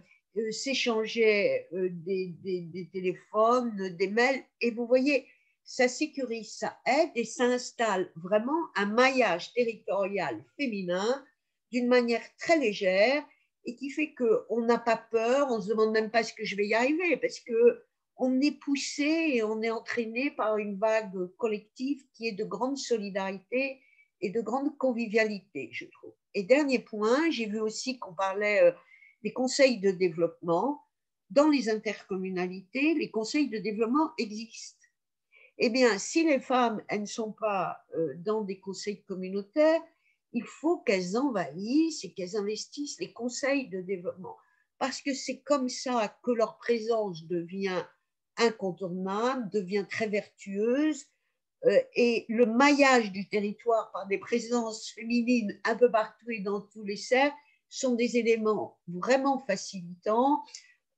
s'échangeaient des téléphones, des mails, et vous voyez, ça sécurise, ça aide et ça installe vraiment un maillage territorial féminin d'une manière très légère et qui fait qu'on n'a pas peur, on ne se demande même pas est-ce que je vais y arriver, parce qu'on est poussé et on est entraîné par une vague collective qui est de grande solidarité et de grande convivialité, je trouve. Et dernier point, j'ai vu aussi qu'on parlait des conseils de développement. Dans les intercommunalités, les conseils de développement existent. Eh bien, si les femmes, elles ne sont pas dans des conseils communautaires, il faut qu'elles envahissent et qu'elles investissent les conseils de développement. Parce que c'est comme ça que leur présence devient incontournable, devient très vertueuse, et le maillage du territoire par des présences féminines un peu partout et dans tous les cercles sont des éléments vraiment facilitants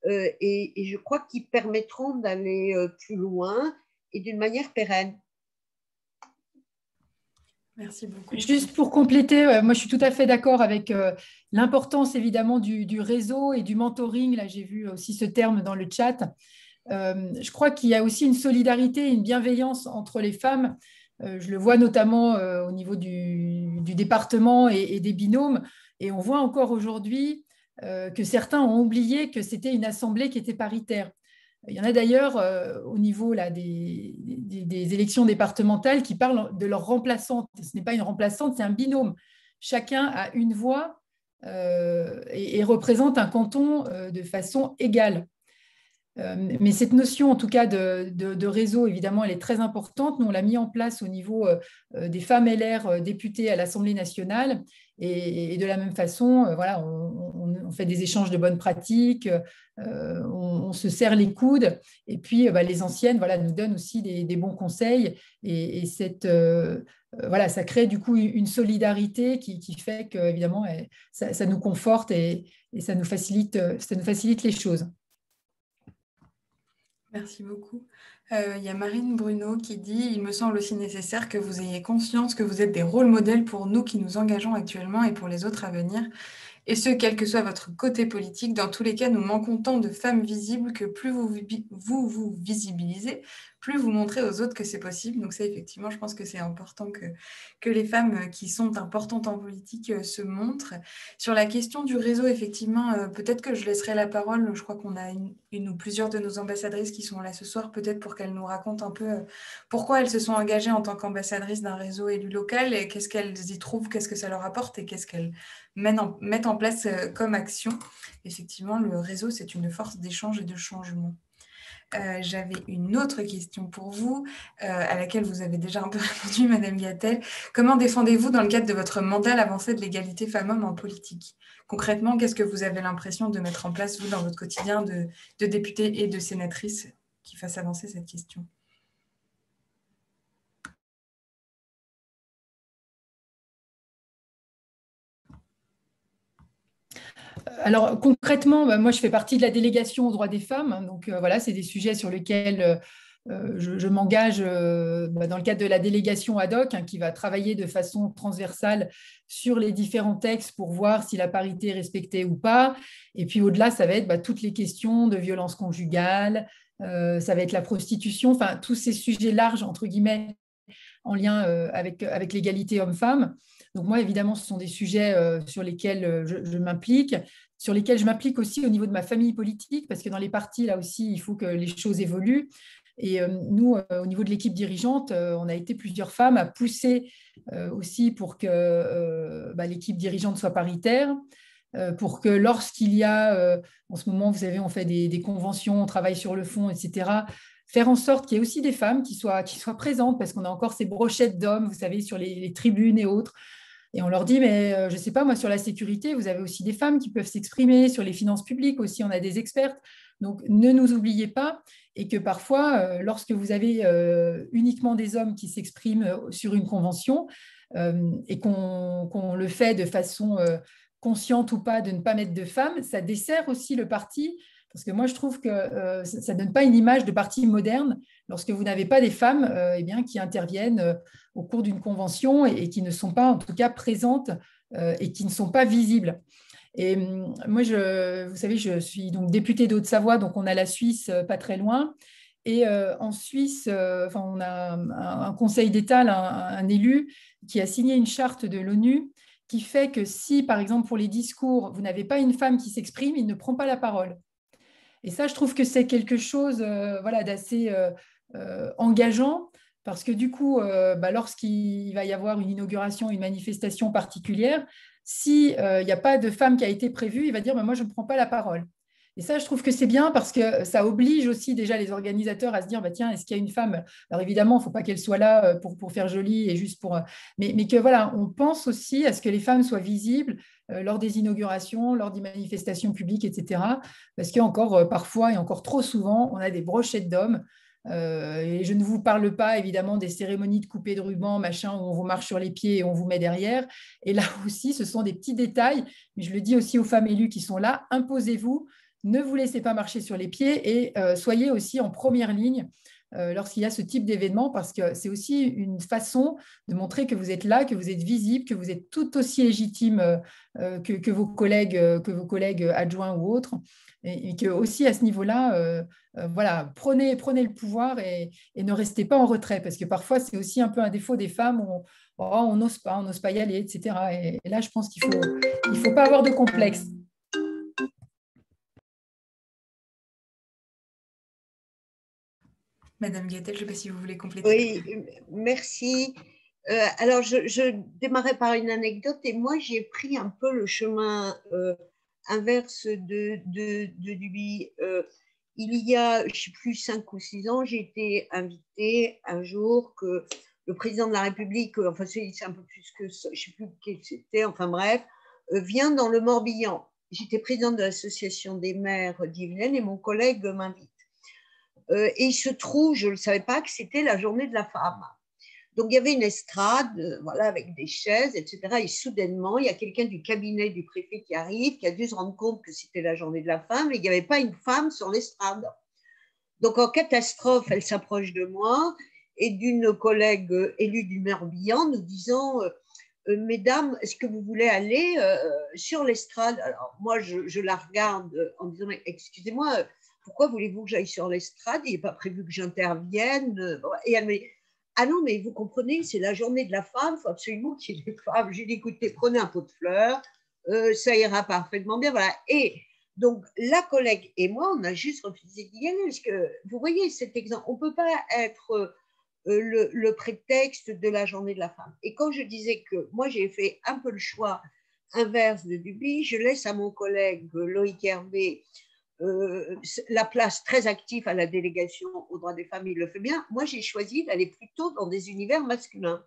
et je crois qu'ils permettront d'aller plus loin et d'une manière pérenne. Merci beaucoup. Juste pour compléter, moi je suis tout à fait d'accord avec l'importance évidemment du réseau et du mentoring. Là, j'ai vu aussi ce terme dans le chat. Je crois qu'il y a aussi une solidarité, une bienveillance entre les femmes. Je le vois notamment au niveau du département et des binômes. Et on voit encore aujourd'hui que certains ont oublié que c'était une assemblée qui était paritaire. Il y en a d'ailleurs au niveau là, des élections départementales qui parlent de leur remplaçante. Ce n'est pas une remplaçante, c'est un binôme. Chacun a une voix et représente un canton de façon égale. Mais cette notion, en tout cas, de réseau, évidemment, elle est très importante. Nous, on l'a mis en place au niveau des femmes LR députées à l'Assemblée nationale. Et de la même façon, voilà, on fait des échanges de bonnes pratiques, on se serre les coudes. Et puis, les anciennes voilà, nous donnent aussi des bons conseils. Et voilà, ça crée du coup une solidarité qui fait que, évidemment, ça nous conforte et ça nous facilite les choses. Merci beaucoup. Il y a Marine Bruno qui dit « Il me semble aussi nécessaire que vous ayez conscience que vous êtes des rôles modèles pour nous qui nous engageons actuellement et pour les autres à venir. Et ce, quel que soit votre côté politique. Dans tous les cas, nous manquons tant de femmes visibles que plus vous visibilisez, plus vous montrez aux autres que c'est possible. Donc ça, effectivement, je pense que c'est important que les femmes qui sont importantes en politique se montrent. Sur la question du réseau, effectivement, peut-être que je laisserai la parole. Je crois qu'on a une ou plusieurs de nos ambassadrices qui sont là ce soir, peut-être pour qu'elles nous racontent un peu pourquoi elles se sont engagées en tant qu'ambassadrices d'un réseau élu local et qu'est-ce qu'elles y trouvent, qu'est-ce que ça leur apporte et qu'est-ce qu'elles mettent en place comme action. Effectivement, le réseau, c'est une force d'échange et de changement. J'avais une autre question pour vous, à laquelle vous avez déjà un peu répondu, Madame Gatel. Comment défendez-vous, dans le cadre de votre mandat, l'avancée de l'égalité femmes-hommes en politique? Concrètement, qu'est-ce que vous avez l'impression de mettre en place, vous, dans votre quotidien de députée et de sénatrice, qui fasse avancer cette question? Alors concrètement, moi je fais partie de la délégation aux droits des femmes, donc voilà, c'est des sujets sur lesquels je m'engage dans le cadre de la délégation ad hoc, qui va travailler de façon transversale sur les différents textes pour voir si la parité est respectée ou pas. Et puis au-delà, ça va être toutes les questions de violence conjugale, ça va être la prostitution, enfin tous ces sujets larges, entre guillemets, en lien avec l'égalité homme-femme. Donc moi, évidemment, ce sont des sujets sur lesquels je m'implique, sur lesquels je m'implique aussi au niveau de ma famille politique, parce que dans les partis, là aussi, il faut que les choses évoluent. Et nous, au niveau de l'équipe dirigeante, on a été plusieurs femmes à pousser aussi pour que l'équipe dirigeante soit paritaire, pour que lorsqu'il y a, en ce moment, vous savez, on fait des conventions, on travaille sur le fond, etc., faire en sorte qu'il y ait aussi des femmes qui soient présentes, parce qu'on a encore ces brochettes d'hommes, vous savez, sur les tribunes et autres. Et on leur dit, mais je ne sais pas, moi, sur la sécurité, vous avez aussi des femmes qui peuvent s'exprimer, sur les finances publiques aussi, on a des expertes. Donc, ne nous oubliez pas, et que parfois, lorsque vous avez uniquement des hommes qui s'expriment sur une convention, et qu'on le fait de façon consciente ou pas de ne pas mettre de femmes, ça dessert aussi le parti, parce que moi, je trouve que ça ne donne pas une image de parti moderne lorsque vous n'avez pas des femmes qui interviennent au cours d'une convention et qui ne sont pas, en tout cas, présentes et qui ne sont pas visibles. Et moi, vous savez, je suis donc députée de Haute-Savoie, donc on a la Suisse pas très loin. Et en Suisse, on a un conseil d'État, un élu, qui a signé une charte de l'ONU qui fait que si, par exemple, pour les discours, vous n'avez pas une femme qui s'exprime, il ne prend pas la parole. Et ça, je trouve que c'est quelque chose d'assez engageant, parce que du coup, lorsqu'il va y avoir une inauguration, une manifestation particulière, s'il n'y a pas de femme qui a été prévue, il va dire moi, je ne prends pas la parole. Et ça, je trouve que c'est bien, parce que ça oblige aussi déjà les organisateurs à se dire tiens, est-ce qu'il y a une femme? Alors évidemment, il ne faut pas qu'elle soit là pour faire joli et juste pour. Mais que voilà, on pense aussi à ce que les femmes soient visibles lors des inaugurations, lors des manifestations publiques, etc. Parce qu'encore parfois et encore trop souvent, on a des brochettes d'hommes. Et je ne vous parle pas évidemment des cérémonies de couper de ruban, machin, où on vous marche sur les pieds et on vous met derrière. Et là aussi, ce sont des petits détails. Mais je le dis aussi aux femmes élues qui sont là, imposez-vous, ne vous laissez pas marcher sur les pieds et soyez aussi en première ligne lorsqu'il y a ce type d'événement, parce que c'est aussi une façon de montrer que vous êtes là, que vous êtes visible, que vous êtes tout aussi légitime que vos collègues adjoints ou autres, et que aussi à ce niveau-là, prenez le pouvoir et ne restez pas en retrait, parce que parfois c'est aussi un peu un défaut des femmes où on n'ose pas y aller, etc. Et là, je pense qu'il faut pas avoir de complexe. Madame Gatel, je ne sais pas si vous voulez compléter. Oui, merci. Alors, je démarrais par une anecdote, et moi, j'ai pris un peu le chemin inverse de lui. Il y a, je ne sais plus, 5 ou 6 ans, j'ai été invitée un jour que le président de la République, enfin, c'est un peu plus que ça, je ne sais plus quel c'était, enfin bref, vient dans le Morbihan. J'étais présidente de l'association des maires d'Yvelines et mon collègue m'invite. Et il se trouve, je ne le savais pas, que c'était la journée de la femme. Donc, il y avait une estrade, avec des chaises, etc. Et soudainement, il y a quelqu'un du cabinet du préfet qui arrive, qui a dû se rendre compte que c'était la journée de la femme et qu'il n'y avait pas une femme sur l'estrade. Donc, en catastrophe, elle s'approche de moi et d'une collègue élue du Morbihan, nous disant mesdames, est-ce que vous voulez aller sur l'estrade? Alors, moi, je la regarde en disant, mais excusez-moi, pourquoi voulez-vous que j'aille sur l'estrade? Il n'est pas prévu que j'intervienne. Et elle me dit, ah non, mais vous comprenez, c'est la journée de la femme, il faut absolument qu'il y ait des femmes. J'ai dit, écoutez, prenez un pot de fleurs, ça ira parfaitement bien. Voilà. Et donc, la collègue et moi, on a juste refusé d'y aller, parce que, vous voyez cet exemple, on ne peut pas être le prétexte de la journée de la femme. Et quand je disais que moi, j'ai fait un peu le choix inverse de Duby, je laisse à mon collègue Loïc Hervé la place très active à la délégation aux droits des femmes, il le fait bien. Moi, j'ai choisi d'aller plutôt dans des univers masculins.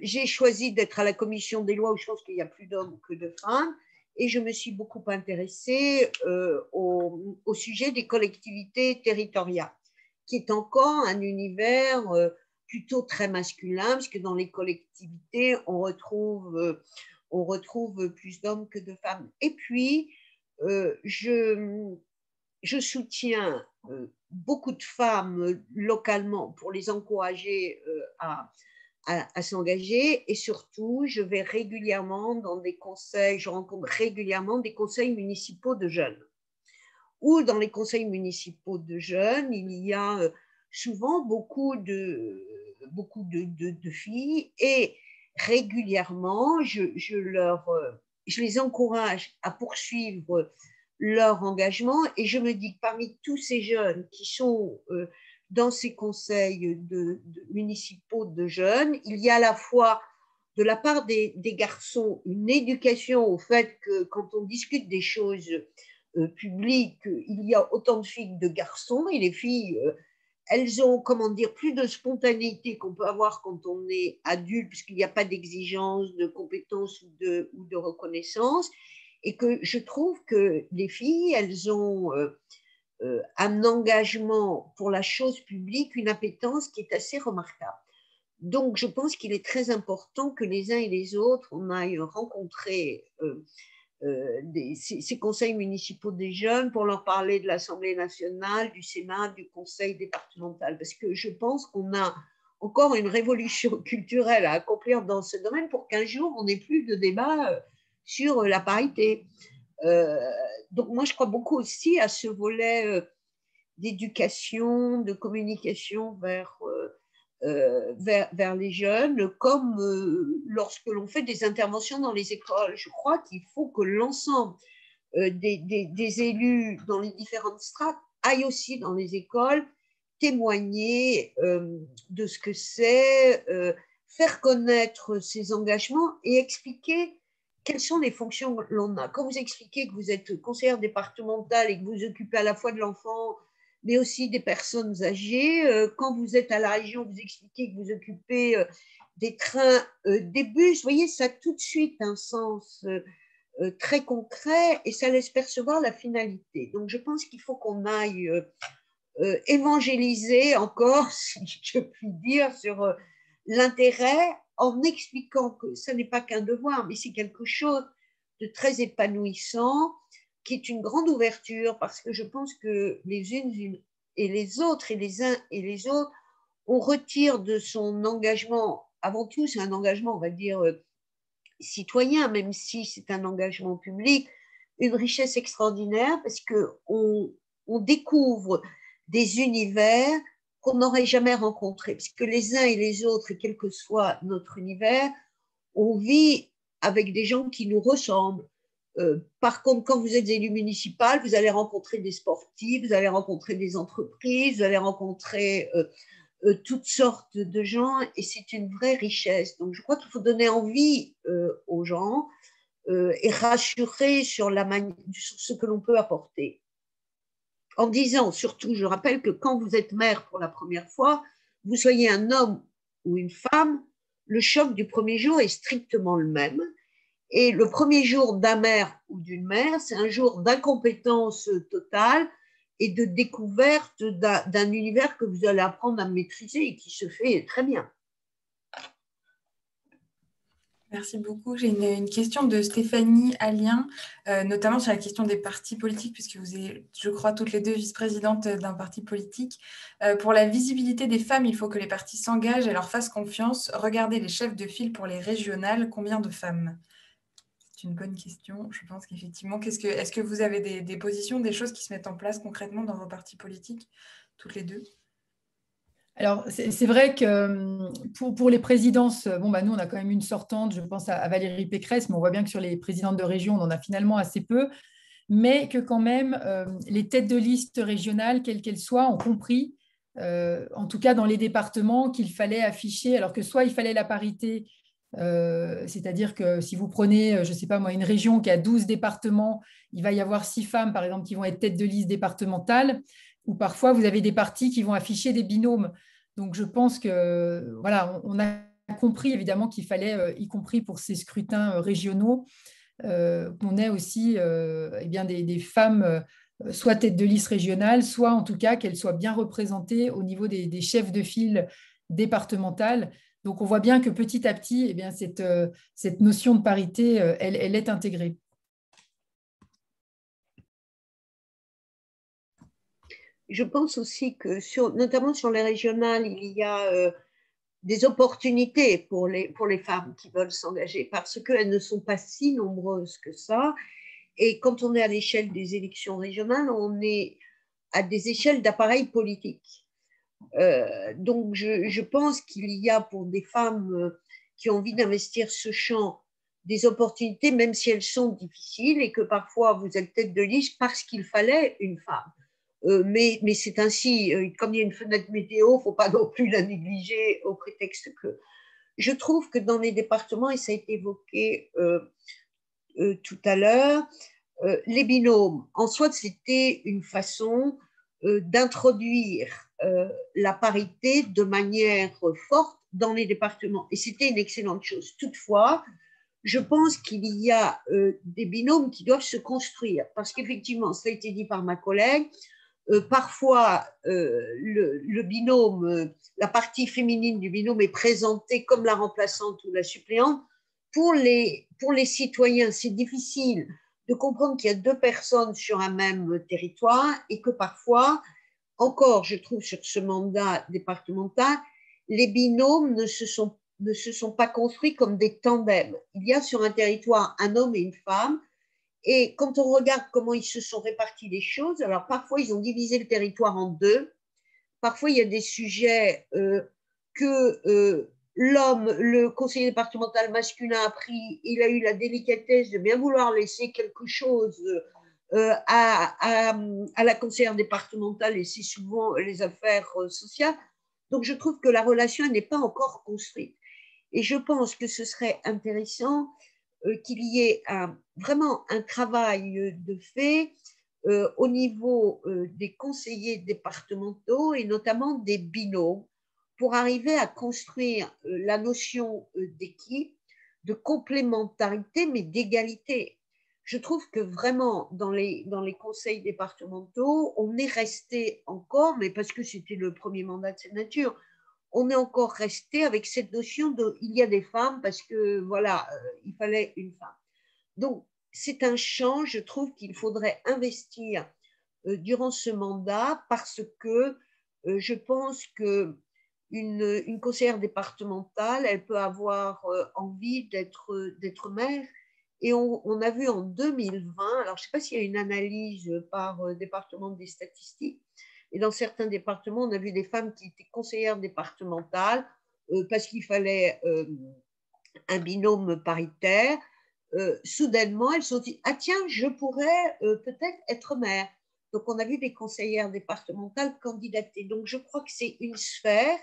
J'ai choisi d'être à la commission des lois où je pense qu'il y a plus d'hommes que de femmes, et je me suis beaucoup intéressée au sujet des collectivités territoriales, qui est encore un univers plutôt très masculin, parce que dans les collectivités, on retrouve plus d'hommes que de femmes. Et puis, je soutiens beaucoup de femmes localement pour les encourager à s'engager, et surtout, je vais régulièrement dans des conseils, je rencontre régulièrement des conseils municipaux de jeunes. Ou dans les conseils municipaux de jeunes, il y a souvent beaucoup de filles, et régulièrement, je les encourage à poursuivre leur engagement, et je me dis que parmi tous ces jeunes qui sont dans ces conseils municipaux de jeunes, il y a à la fois de la part des garçons une éducation au fait que quand on discute des choses publiques, il y a autant de filles que de garçons, et les filles, elles ont, comment dire, plus de spontanéité qu'on peut avoir quand on est adulte, puisqu'il n'y a pas d'exigence de compétences ou de reconnaissance, et que je trouve que les filles, elles ont un engagement pour la chose publique, une appétence qui est assez remarquable. Donc, je pense qu'il est très important que les uns et les autres, on aille rencontrer ces conseils municipaux des jeunes pour leur parler de l'Assemblée nationale, du Sénat, du Conseil départemental, parce que je pense qu'on a encore une révolution culturelle à accomplir dans ce domaine pour qu'un jour, on n'ait plus de débat sur la parité. Donc, moi, je crois beaucoup aussi à ce volet d'éducation, de communication vers les jeunes, comme lorsque l'on fait des interventions dans les écoles. Je crois qu'il faut que l'ensemble des élus dans les différentes strates aillent aussi dans les écoles témoigner de ce que c'est, faire connaître ses engagements et expliquer quelles sont les fonctions que l'on a. Quand vous expliquez que vous êtes conseillère départementale et que vous occupez à la fois de l'enfant, mais aussi des personnes âgées, quand vous êtes à la région, vous expliquez que vous occupez des trains, des bus, vous voyez, ça a tout de suite un sens très concret, et ça laisse percevoir la finalité. Donc, je pense qu'il faut qu'on aille évangéliser encore, si je puis dire, sur l'intérêt, en expliquant que ce n'est pas qu'un devoir, mais c'est quelque chose de très épanouissant, qui est une grande ouverture, parce que je pense que les unes et les autres, et les uns et les autres, on retire de son engagement, avant tout, c'est un engagement, on va dire, citoyen, même si c'est un engagement public, une richesse extraordinaire, parce qu'on découvre des univers qu'on n'aurait jamais rencontrés, parce que les uns et les autres, et quel que soit notre univers, on vit avec des gens qui nous ressemblent. Par contre, quand vous êtes élu municipal, vous allez rencontrer des sportifs, vous allez rencontrer des entreprises, vous allez rencontrer toutes sortes de gens, et c'est une vraie richesse. Donc, je crois qu'il faut donner envie aux gens et rassurer sur ce que l'on peut apporter. En disant, surtout, je rappelle que quand vous êtes mère pour la première fois, vous soyez un homme ou une femme, le choc du premier jour est strictement le même. Et le premier jour d'un mère ou d'une mère, c'est un jour d'incompétence totale et de découverte d'un univers que vous allez apprendre à maîtriser et qui se fait très bien. Merci beaucoup. J'ai une question de Stéphanie Alien, notamment sur la question des partis politiques, puisque vous êtes, je crois, toutes les deux vice-présidentes d'un parti politique. Pour la visibilité des femmes, il faut que les partis s'engagent et leur fassent confiance. Regardez les chefs de file pour les régionales. Combien de femmes? C'est une bonne question. Je pense qu'effectivement, est-ce que vous avez des positions, des choses qui se mettent en place concrètement dans vos partis politiques, toutes les deux? Alors, c'est vrai que pour les présidences, bon, bah, nous, on a quand même une sortante, je pense à Valérie Pécresse, mais on voit bien que sur les présidentes de région, on en a finalement assez peu, mais que quand même, les têtes de liste régionales, quelles qu'elles soient, ont compris, en tout cas dans les départements, qu'il fallait afficher, alors que soit il fallait la parité, c'est-à-dire que si vous prenez, je ne sais pas moi, une région qui a 12 départements, il va y avoir 6 femmes, par exemple, qui vont être têtes de liste départementale, ou parfois vous avez des partis qui vont afficher des binômes. Donc je pense que voilà, on a compris évidemment qu'il fallait, y compris pour ces scrutins régionaux, qu'on ait aussi eh bien des femmes soit tête de liste régionale, soit en tout cas qu'elles soient bien représentées au niveau des chefs de file départementales. Donc on voit bien que petit à petit, eh bien, cette notion de parité, elle est intégrée. Je pense aussi que, notamment sur les régionales, il y a des opportunités pour les femmes qui veulent s'engager parce qu'elles ne sont pas si nombreuses que ça. Et quand on est à l'échelle des élections régionales, on est à des échelles d'appareils politiques. Donc, je pense qu'il y a pour des femmes qui ont envie d'investir ce champ des opportunités, même si elles sont difficiles et que parfois vous êtes tête de liste parce qu'il fallait une femme. Mais c'est ainsi, comme il y a une fenêtre météo, il ne faut pas non plus la négliger au prétexte que… Je trouve que dans les départements, et ça a été évoqué tout à l'heure, les binômes, en soi, c'était une façon d'introduire la parité de manière forte dans les départements. Et c'était une excellente chose. Toutefois, je pense qu'il y a des binômes qui doivent se construire. Parce qu'effectivement, ça a été dit par ma collègue, parfois, le binôme, la partie féminine du binôme est présentée comme la remplaçante ou la suppléante. Pour les citoyens, c'est difficile de comprendre qu'il y a deux personnes sur un même territoire et que parfois, encore, je trouve, sur ce mandat départemental, les binômes ne se sont pas construits comme des tandems. Il y a sur un territoire un homme et une femme. Et quand on regarde comment ils se sont répartis les choses, alors parfois ils ont divisé le territoire en deux, parfois il y a des sujets que l'homme, le conseiller départemental masculin a pris, il a eu la délicatesse de bien vouloir laisser quelque chose à la conseillère départementale et c'est souvent les affaires sociales. Donc je trouve que la relation n'est pas encore construite. Et je pense que ce serait intéressant qu'il y ait vraiment un travail de fait au niveau des conseillers départementaux et notamment des binômes pour arriver à construire la notion d'équipe, de complémentarité, mais d'égalité. Je trouve que vraiment, dans les conseils départementaux, on est resté encore, mais parce que c'était le premier mandat de cette nature, on est encore resté avec cette notion de il y a des femmes parce que voilà, il fallait une femme. Donc, c'est un champ, je trouve qu'il faudrait investir durant ce mandat parce que je pense que une conseillère départementale, elle peut avoir envie d'être mère. Et on a vu en 2020, alors je ne sais pas s'il y a une analyse par département des statistiques, et dans certains départements, on a vu des femmes qui étaient conseillères départementales parce qu'il fallait un binôme paritaire. Soudainement, elles se sont dit, ah tiens, je pourrais peut-être être mère. Donc, on a vu des conseillères départementales candidater. Donc, je crois que c'est une sphère,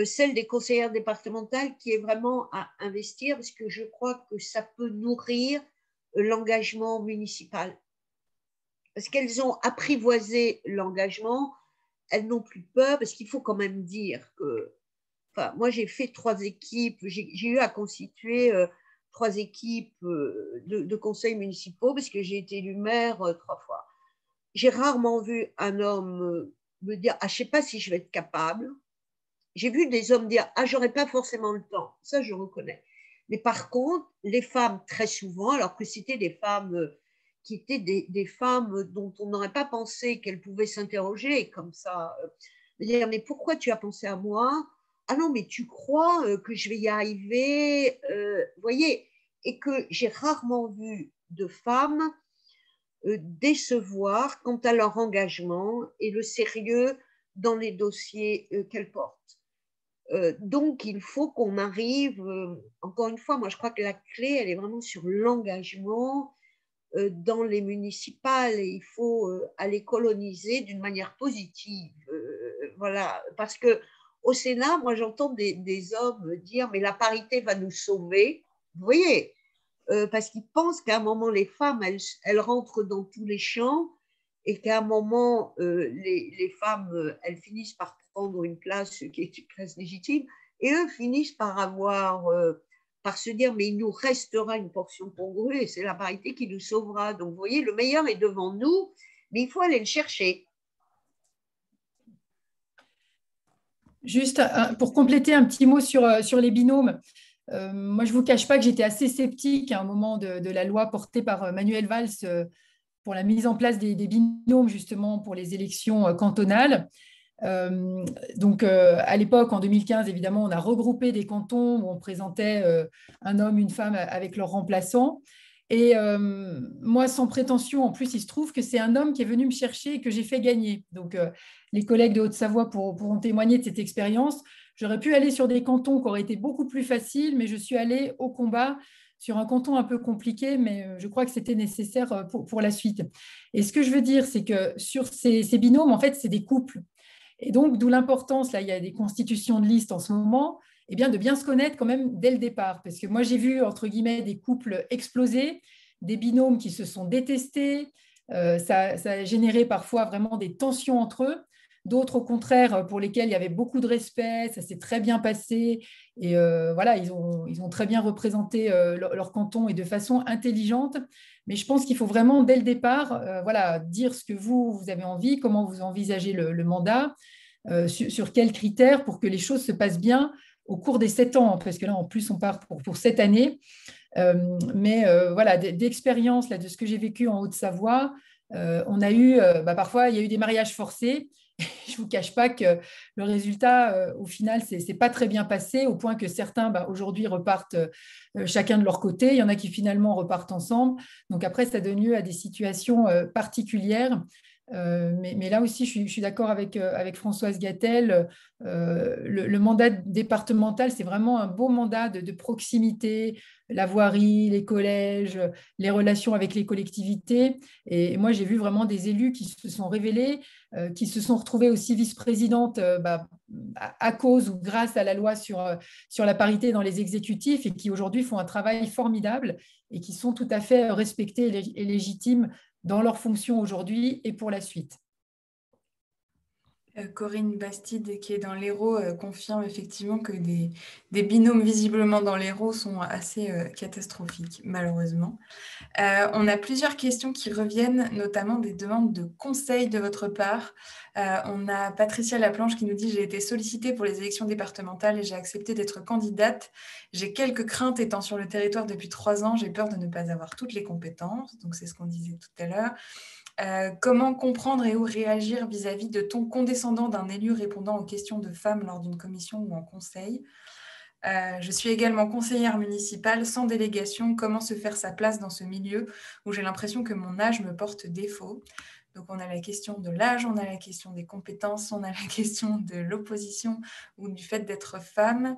celle des conseillères départementales, qui est vraiment à investir parce que je crois que ça peut nourrir l'engagement municipal. Parce qu'elles ont apprivoisé l'engagement, elles n'ont plus peur, parce qu'il faut quand même dire que, enfin, moi j'ai fait 3 équipes, j'ai eu à constituer 3 équipes de conseils municipaux, parce que j'ai été élue maire 3 fois. J'ai rarement vu un homme me dire, ah, je ne sais pas si je vais être capable. J'ai vu des hommes dire, ah, j'aurais pas forcément le temps, ça je reconnais. Mais par contre, les femmes, très souvent, alors que c'était des femmes qui étaient des femmes dont on n'aurait pas pensé qu'elles pouvaient s'interroger comme ça, dire, mais pourquoi tu as pensé à moi? Ah non, mais tu crois que je vais y arriver, vous voyez, et que j'ai rarement vu de femmes décevoir quant à leur engagement et le sérieux dans les dossiers qu'elles portent. Donc, il faut qu'on arrive, encore une fois, moi je crois que la clé, elle est vraiment sur l'engagement dans les municipales et il faut aller coloniser d'une manière positive. Voilà, parce que au Sénat, moi j'entends des hommes dire mais la parité va nous sauver. Vous voyez, parce qu'ils pensent qu'à un moment, les femmes, elles rentrent dans tous les champs et qu'à un moment, les femmes, elles finissent par prendre une place qui est une place légitime et eux finissent par avoir, par se dire, mais il nous restera une portion congrue et c'est la parité qui nous sauvera. Donc, vous voyez, le meilleur est devant nous, mais il faut aller le chercher. Juste pour compléter un petit mot sur les binômes. Moi, je ne vous cache pas que j'étais assez sceptique à un moment de la loi portée par Manuel Valls pour la mise en place des binômes, justement, pour les élections cantonales. Donc, à l'époque, en 2015, évidemment, on a regroupé des cantons où on présentait un homme, une femme avec leur remplaçant. Et moi, sans prétention, en plus, il se trouve que c'est un homme qui est venu me chercher et que j'ai fait gagner. Donc, les collègues de Haute-Savoie pourront témoigner de cette expérience. J'aurais pu aller sur des cantons qui auraient été beaucoup plus faciles, mais je suis allée au combat sur un canton un peu compliqué, mais je crois que c'était nécessaire pour la suite. Et ce que je veux dire, c'est que sur ces binômes, en fait, c'est des couples. Et donc, d'où l'importance, là, il y a des constitutions de listes en ce moment, eh bien, de bien se connaître quand même dès le départ. Parce que moi, j'ai vu, entre guillemets, des couples exploser, des binômes qui se sont détestés. Ça a généré parfois vraiment des tensions entre eux. D'autres, au contraire, pour lesquels il y avait beaucoup de respect, ça s'est très bien passé. Et voilà, ils ont très bien représenté leur canton et de façon intelligente. Mais je pense qu'il faut vraiment, dès le départ, voilà, dire ce que vous avez envie, comment vous envisagez le mandat, sur quels critères pour que les choses se passent bien au cours des 7 ans, parce que là, en plus, on part pour 7 années. Mais voilà, d'expérience là, de ce que j'ai vécu en Haute-Savoie, on a eu, parfois, il y a eu des mariages forcés. Je ne vous cache pas que le résultat, au final, c'est pas très bien passé, au point que certains, aujourd'hui, repartent chacun de leur côté. Il y en a qui, finalement, repartent ensemble. Donc après, ça donne lieu à des situations particulières. Mais là aussi, je suis d'accord avec Françoise Gatel. Le mandat départemental, c'est vraiment un beau mandat de proximité, la voirie, les collèges, les relations avec les collectivités. Et moi, j'ai vu vraiment des élus qui se sont révélés, qui se sont retrouvés aussi vice-présidentes à cause ou grâce à la loi sur la parité dans les exécutifs et qui aujourd'hui font un travail formidable et qui sont tout à fait respectés et légitimes dans leurs fonctions aujourd'hui et pour la suite. Corinne Bastide, qui est dans l'Hérault, confirme effectivement que des binômes visiblement dans l'Hérault sont assez catastrophiques, malheureusement. On a plusieurs questions qui reviennent, notamment des demandes de conseils de votre part. On a Patricia Laplanche qui nous dit « J'ai été sollicitée pour les élections départementales et j'ai accepté d'être candidate. J'ai quelques craintes étant sur le territoire depuis 3 ans. J'ai peur de ne pas avoir toutes les compétences. » Donc, c'est ce qu'on disait tout à l'heure. Comment comprendre et où réagir vis-à-vis de ton condescendant d'un élu répondant aux questions de femmes lors d'une commission ou en conseil? Je suis également conseillère municipale sans délégation. Comment se faire sa place dans ce milieu où j'ai l'impression que mon âge me porte défaut? Donc, on a la question de l'âge, on a la question des compétences, on a la question de l'opposition ou du fait d'être femme.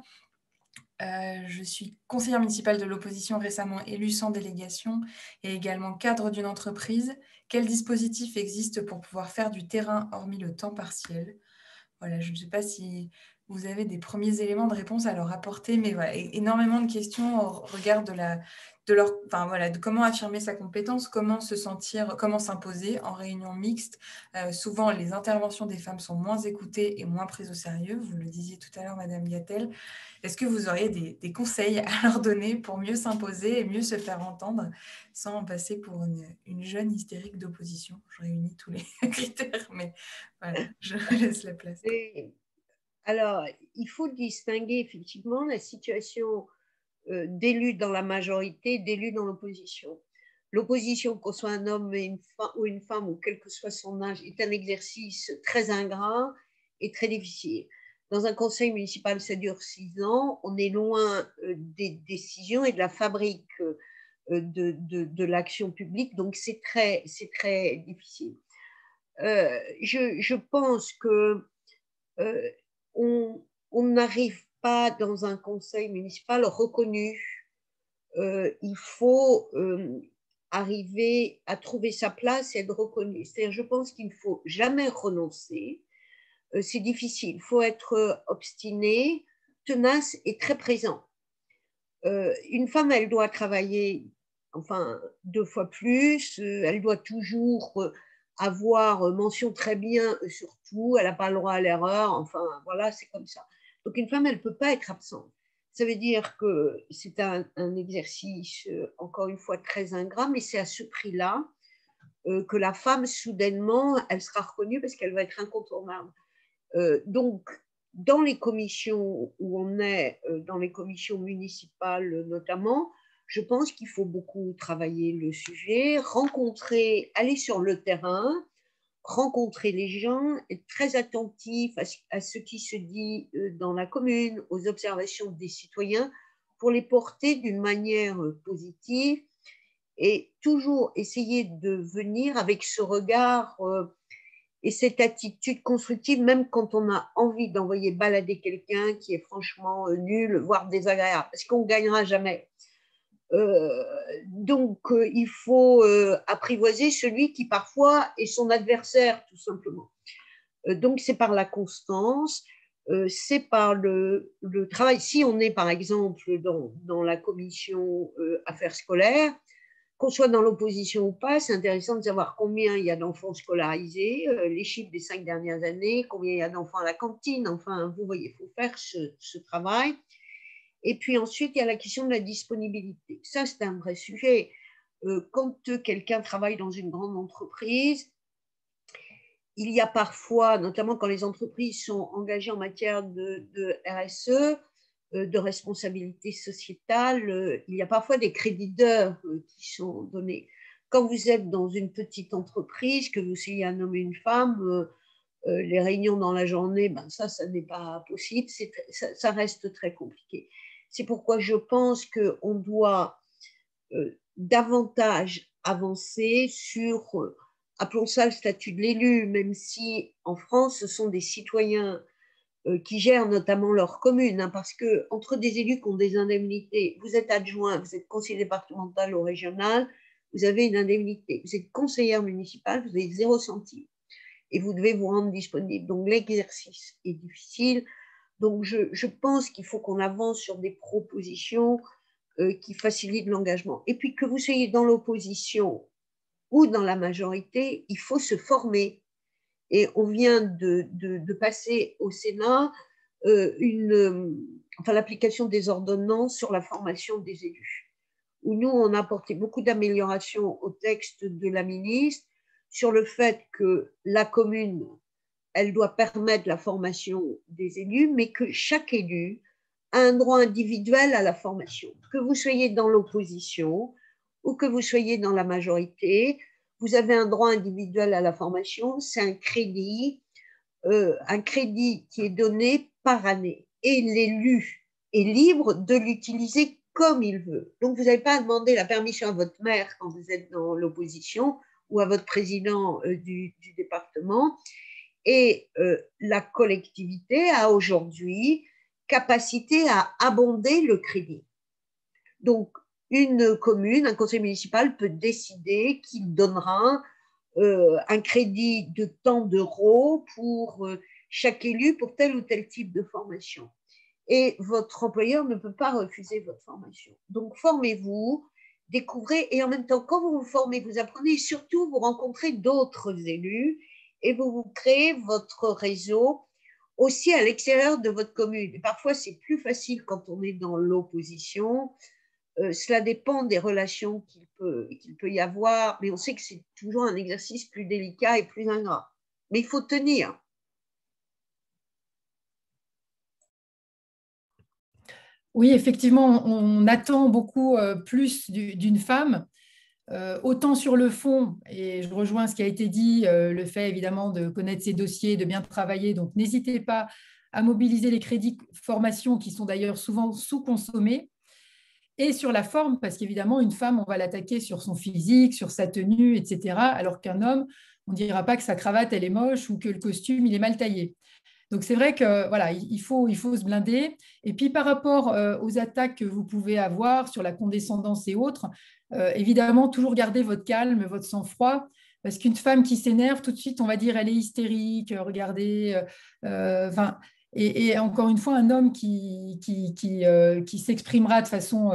Je suis conseillère municipale de l'opposition récemment élue sans délégation et également cadre d'une entreprise. Quel dispositif existe pour pouvoir faire du terrain hormis le temps partiel? Voilà, je ne sais pas si vous avez des premiers éléments de réponse à leur apporter, mais voilà, énormément de questions au regard de comment affirmer sa compétence, comment se sentir, comment s'imposer en réunion mixte. Souvent, les interventions des femmes sont moins écoutées et moins prises au sérieux. Vous le disiez tout à l'heure, Madame Gatel. Est-ce que vous auriez des conseils à leur donner pour mieux s'imposer et mieux se faire entendre sans passer pour une jeune hystérique d'opposition? Je réunis tous les critères, mais voilà, je laisse la place. Alors, il faut distinguer effectivement la situation d'élus dans la majorité, d'élus dans l'opposition. L'opposition, qu'on soit un homme ou une femme, ou quel que soit son âge, est un exercice très ingrat et très difficile. Dans un conseil municipal, ça dure 6 ans. On est loin des décisions et de la fabrique de l'action publique, donc c'est très difficile. Je pense que on n'arrive pas dans un conseil municipal reconnu. Il faut arriver à trouver sa place et être reconnu. C'est-à-dire, je pense qu'il ne faut jamais renoncer. C'est difficile. Il faut être obstiné, tenace et très présent. Une femme, elle doit travailler, enfin, 2 fois plus. Elle doit toujours avoir mention très bien sur tout. Elle n'a pas le droit à l'erreur. Enfin, voilà, c'est comme ça. Donc, une femme, elle ne peut pas être absente. Ça veut dire que c'est un exercice, encore une fois, très ingrat, mais c'est à ce prix-là que la femme, soudainement, elle sera reconnue parce qu'elle va être incontournable. Donc, dans les commissions où on est, dans les commissions municipales notamment, je pense qu'il faut beaucoup travailler le sujet, rencontrer, aller sur le terrain, rencontrer les gens, être très attentif à ce qui se dit dans la commune, aux observations des citoyens, pour les porter d'une manière positive et toujours essayer de venir avec ce regard et cette attitude constructive, même quand on a envie d'envoyer balader quelqu'un qui est franchement nul, voire désagréable, parce qu'on ne gagnera jamais. Donc, il faut apprivoiser celui qui parfois est son adversaire, tout simplement. Donc, c'est par la constance, c'est par le travail. Si on est, par exemple, dans la commission affaires scolaires, qu'on soit dans l'opposition ou pas, c'est intéressant de savoir combien il y a d'enfants scolarisés, les chiffres des 5 dernières années, combien il y a d'enfants à la cantine. Enfin, vous voyez, il faut faire ce travail. Et puis ensuite, il y a la question de la disponibilité. Ça, c'est un vrai sujet. Quand quelqu'un travaille dans une grande entreprise, il y a parfois, notamment quand les entreprises sont engagées en matière de RSE, de responsabilité sociétale, il y a parfois des crédits d'heures qui sont donnés. Quand vous êtes dans une petite entreprise, que vous soyez un homme et une femme, les réunions dans la journée, ben ça n'est pas possible, ça reste très compliqué. C'est pourquoi je pense qu'on doit davantage avancer sur, appelons ça le statut de l'élu, même si en France, ce sont des citoyens qui gèrent notamment leur commune, hein, parce que entre des élus qui ont des indemnités, vous êtes adjoint, vous êtes conseiller départemental ou régional, vous avez une indemnité. Vous êtes conseillère municipale, vous avez 0 centime et vous devez vous rendre disponible. Donc l'exercice est difficile. Donc je pense qu'il faut qu'on avance sur des propositions qui facilitent l'engagement. Et puis que vous soyez dans l'opposition ou dans la majorité, il faut se former. Et on vient de passer au Sénat l'application des ordonnances sur la formation des élus, où nous, on a apporté beaucoup d'améliorations au texte de la ministre sur le fait que la commune, elle doit permettre la formation des élus, mais que chaque élu a un droit individuel à la formation. Que vous soyez dans l'opposition ou que vous soyez dans la majorité, vous avez un droit individuel à la formation, c'est un crédit qui est donné par année. Et l'élu est libre de l'utiliser comme il veut. Donc, vous n'avez pas à demander la permission à votre maire quand vous êtes dans l'opposition ou à votre président du département. Et la collectivité a aujourd'hui capacité à abonder le crédit. Donc, une commune, un conseil municipal peut décider qu'il donnera un crédit de tant d'euros pour chaque élu pour tel ou tel type de formation. Et votre employeur ne peut pas refuser votre formation. Donc, formez-vous, découvrez, et en même temps, quand vous vous formez, vous apprenez, et surtout, vous rencontrez d'autres élus et vous créez votre réseau aussi à l'extérieur de votre commune. Et parfois, c'est plus facile quand on est dans l'opposition. Cela dépend des relations qu'il peut y avoir, mais on sait que c'est toujours un exercice plus délicat et plus ingrat. Mais il faut tenir. Oui, effectivement, on attend beaucoup plus d'une femme. Autant sur le fond, et je rejoins ce qui a été dit, le fait évidemment de connaître ses dossiers, de bien travailler. Donc, n'hésitez pas à mobiliser les crédits formation qui sont d'ailleurs souvent sous-consommés. Et sur la forme, parce qu'évidemment, une femme, on va l'attaquer sur son physique, sur sa tenue, etc. Alors qu'un homme, on ne dira pas que sa cravate, elle est moche ou que le costume, il est mal taillé. Donc, c'est vrai que voilà, il faut se blinder. Et puis, par rapport aux attaques que vous pouvez avoir sur la condescendance et autres, évidemment, toujours garder votre calme, votre sang-froid. Parce qu'une femme qui s'énerve, tout de suite, on va dire, elle est hystérique, regardez. Enfin, et encore une fois, un homme qui s'exprimera de façon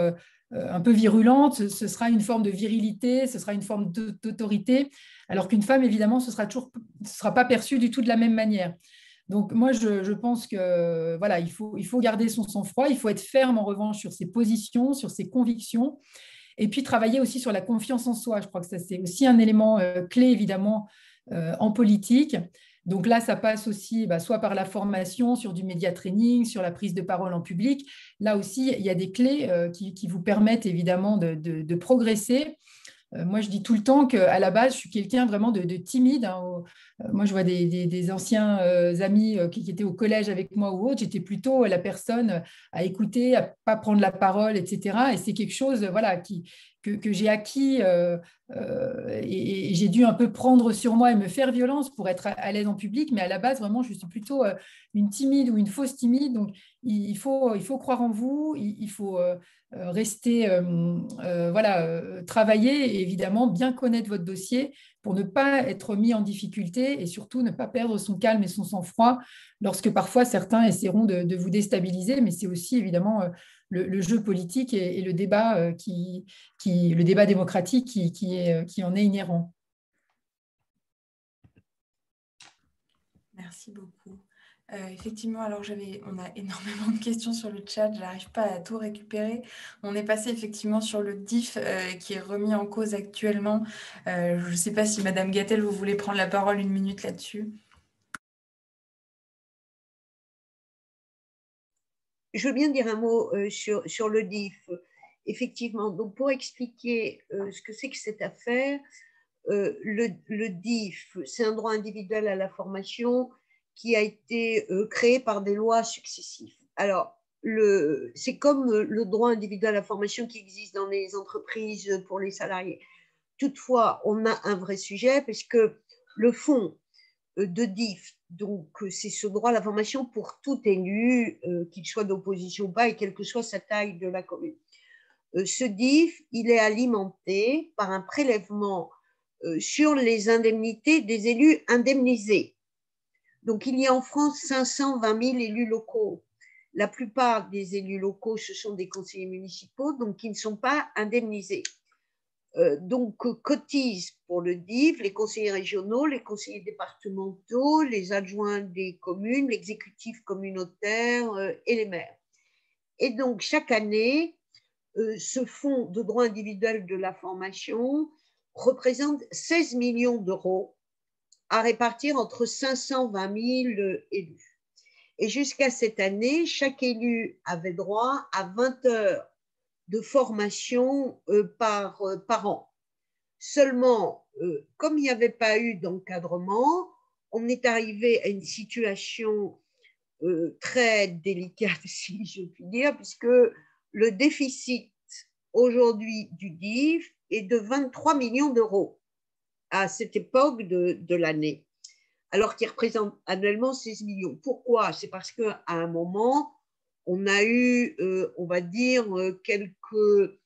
un peu virulente, ce sera une forme de virilité, ce sera une forme d'autorité, alors qu'une femme, évidemment, ce sera pas perçu du tout de la même manière. Donc moi, je pense que voilà, il faut garder son sang-froid, il faut être ferme en revanche sur ses positions, sur ses convictions, et puis travailler aussi sur la confiance en soi. Je crois que ça, c'est aussi un élément clé, évidemment, en politique. Donc là, ça passe aussi soit par la formation, sur du média training, sur la prise de parole en public. Là aussi, il y a des clés qui vous permettent évidemment de progresser. Moi, je dis tout le temps qu'à la base, je suis quelqu'un vraiment de timide. Hein. Moi, je vois des anciens amis qui étaient au collège avec moi ou autre. J'étais plutôt la personne à écouter, à pas prendre la parole, etc. Et c'est quelque chose voilà, que j'ai acquis et j'ai dû un peu prendre sur moi et me faire violence pour être à l'aise en public. Mais à la base, vraiment, je suis plutôt une timide ou une fausse timide. Donc, il faut croire en vous, il faut rester, voilà, travailler et évidemment bien connaître votre dossier pour ne pas être mis en difficulté et surtout ne pas perdre son calme et son sang-froid lorsque parfois certains essaieront de vous déstabiliser. Mais c'est aussi évidemment le jeu politique et le débat, le débat démocratique qui en est inhérent. Merci beaucoup. Effectivement, alors on a énormément de questions sur le chat, je n'arrive pas à tout récupérer. On est passé effectivement sur le DIF qui est remis en cause actuellement. Je ne sais pas si Madame Gatel, vous voulez prendre la parole une minute là-dessus. Je veux bien dire un mot sur le DIF. Effectivement, donc pour expliquer ce que c'est que cette affaire, le DIF, c'est un droit individuel à la formation qui a été créé par des lois successives. Alors, c'est comme le droit individuel à la formation qui existe dans les entreprises pour les salariés. Toutefois, on a un vrai sujet parce que le fonds de DIF, donc c'est ce droit à la formation pour tout élu, qu'il soit d'opposition ou pas, et quelle que soit sa taille de la commune. Ce DIF, il est alimenté par un prélèvement sur les indemnités des élus indemnisés. Donc, il y a en France 520 000 élus locaux. La plupart des élus locaux, ce sont des conseillers municipaux, donc qui ne sont pas indemnisés. Donc, cotisent pour le DIF les conseillers régionaux, les conseillers départementaux, les adjoints des communes, l'exécutif communautaire et les maires. Et donc, chaque année, ce fonds de droit individuel de la formation représente 16 millions d'euros à répartir entre 520 000 élus. Et jusqu'à cette année, chaque élu avait droit à 20 heures de formation par an. Seulement, comme il n'y avait pas eu d'encadrement, on est arrivé à une situation très délicate, si je puis dire, puisque le déficit aujourd'hui du DIF est de 23 millions d'euros à cette époque de l'année, alors qu'il représente annuellement 16 millions. Pourquoi? C'est parce qu'à un moment, on a eu, on va dire, quelques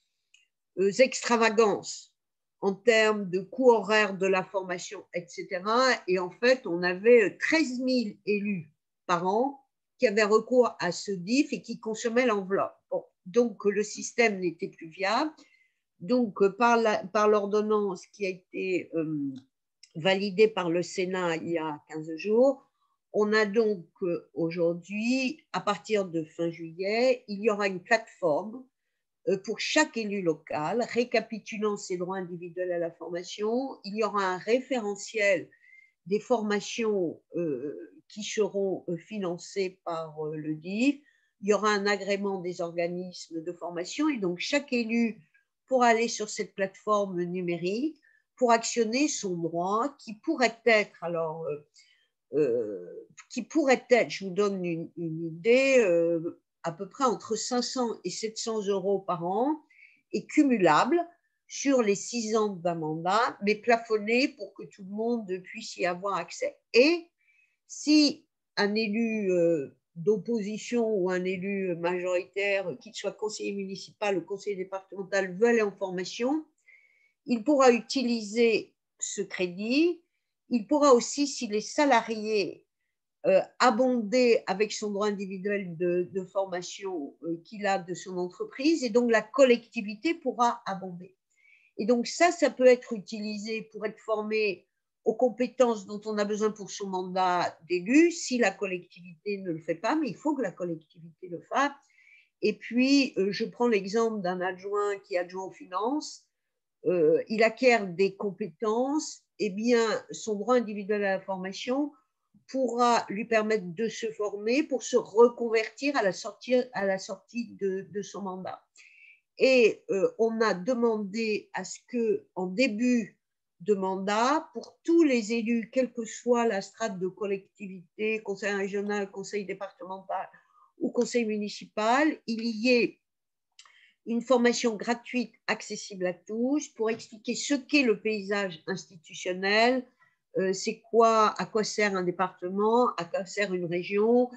extravagances en termes de coût horaire de la formation, etc. Et en fait, on avait 13 000 élus par an qui avaient recours à ce DIF et qui consommaient l'enveloppe. Bon, donc, le système n'était plus viable. Donc, par l'ordonnance qui a été validée par le Sénat il y a 15 jours, on a donc aujourd'hui, à partir de fin juillet, il y aura une plateforme pour chaque élu local, récapitulant ses droits individuels à la formation. Il y aura un référentiel des formations qui seront financées par le DIF. il y aura un agrément des organismes de formation et donc chaque élu pourra aller sur cette plateforme numérique pour actionner son droit qui pourrait être, je vous donne une idée, à peu près entre 500 et 700 € par an et cumulable sur les 6 ans d'un mandat, mais plafonné pour que tout le monde puisse y avoir accès. Et si un élu d'opposition ou un élu majoritaire, qu'il soit conseiller municipal ou conseiller départemental, veut aller en formation, il pourra utiliser ce crédit. Il pourra aussi, s'il est salarié, abonder avec son droit individuel de formation qu'il a de son entreprise, et donc la collectivité pourra abonder. Et donc ça peut être utilisé pour être formé aux compétences dont on a besoin pour son mandat d'élu, si la collectivité ne le fait pas, mais il faut que la collectivité le fasse. Et puis, je prends l'exemple d'un adjoint qui est adjoint aux finances, il acquiert des compétences, eh bien, son droit individuel à la formation pourra lui permettre de se former pour se reconvertir à la sortie de son mandat. Et on a demandé à ce qu'en début de mandat, pour tous les élus, quelle que soit la strate de collectivité, conseil régional, conseil départemental ou conseil municipal, il y ait une formation gratuite accessible à tous pour expliquer ce qu'est le paysage institutionnel, c'est quoi, à quoi sert un département, à quoi sert une région,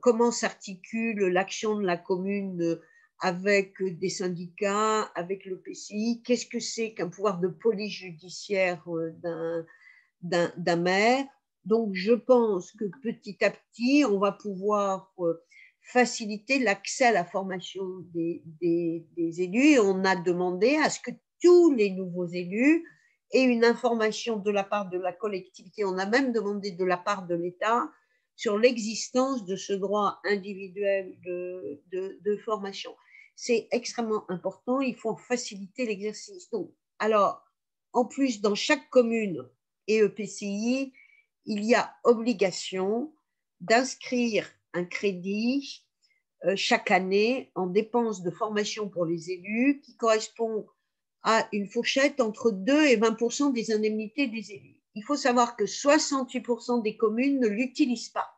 comment s'articule l'action de la commune avec des syndicats, avec le PCI, qu'est-ce que c'est qu'un pouvoir de police judiciaire d'un maire. Donc, je pense que petit à petit, on va pouvoir faciliter l'accès à la formation des élus. Et on a demandé à ce que tous les nouveaux élus aient une information de la part de la collectivité. On a même demandé de la part de l'État sur l'existence de ce droit individuel de formation. C'est extrêmement important, il faut en faciliter l'exercice. Donc, alors, en plus, dans chaque commune et EPCI, il y a obligation d'inscrire un crédit chaque année en dépenses de formation pour les élus qui correspond à une fourchette entre 2 et 20% des indemnités des élus. Il faut savoir que 68% des communes ne l'utilisent pas,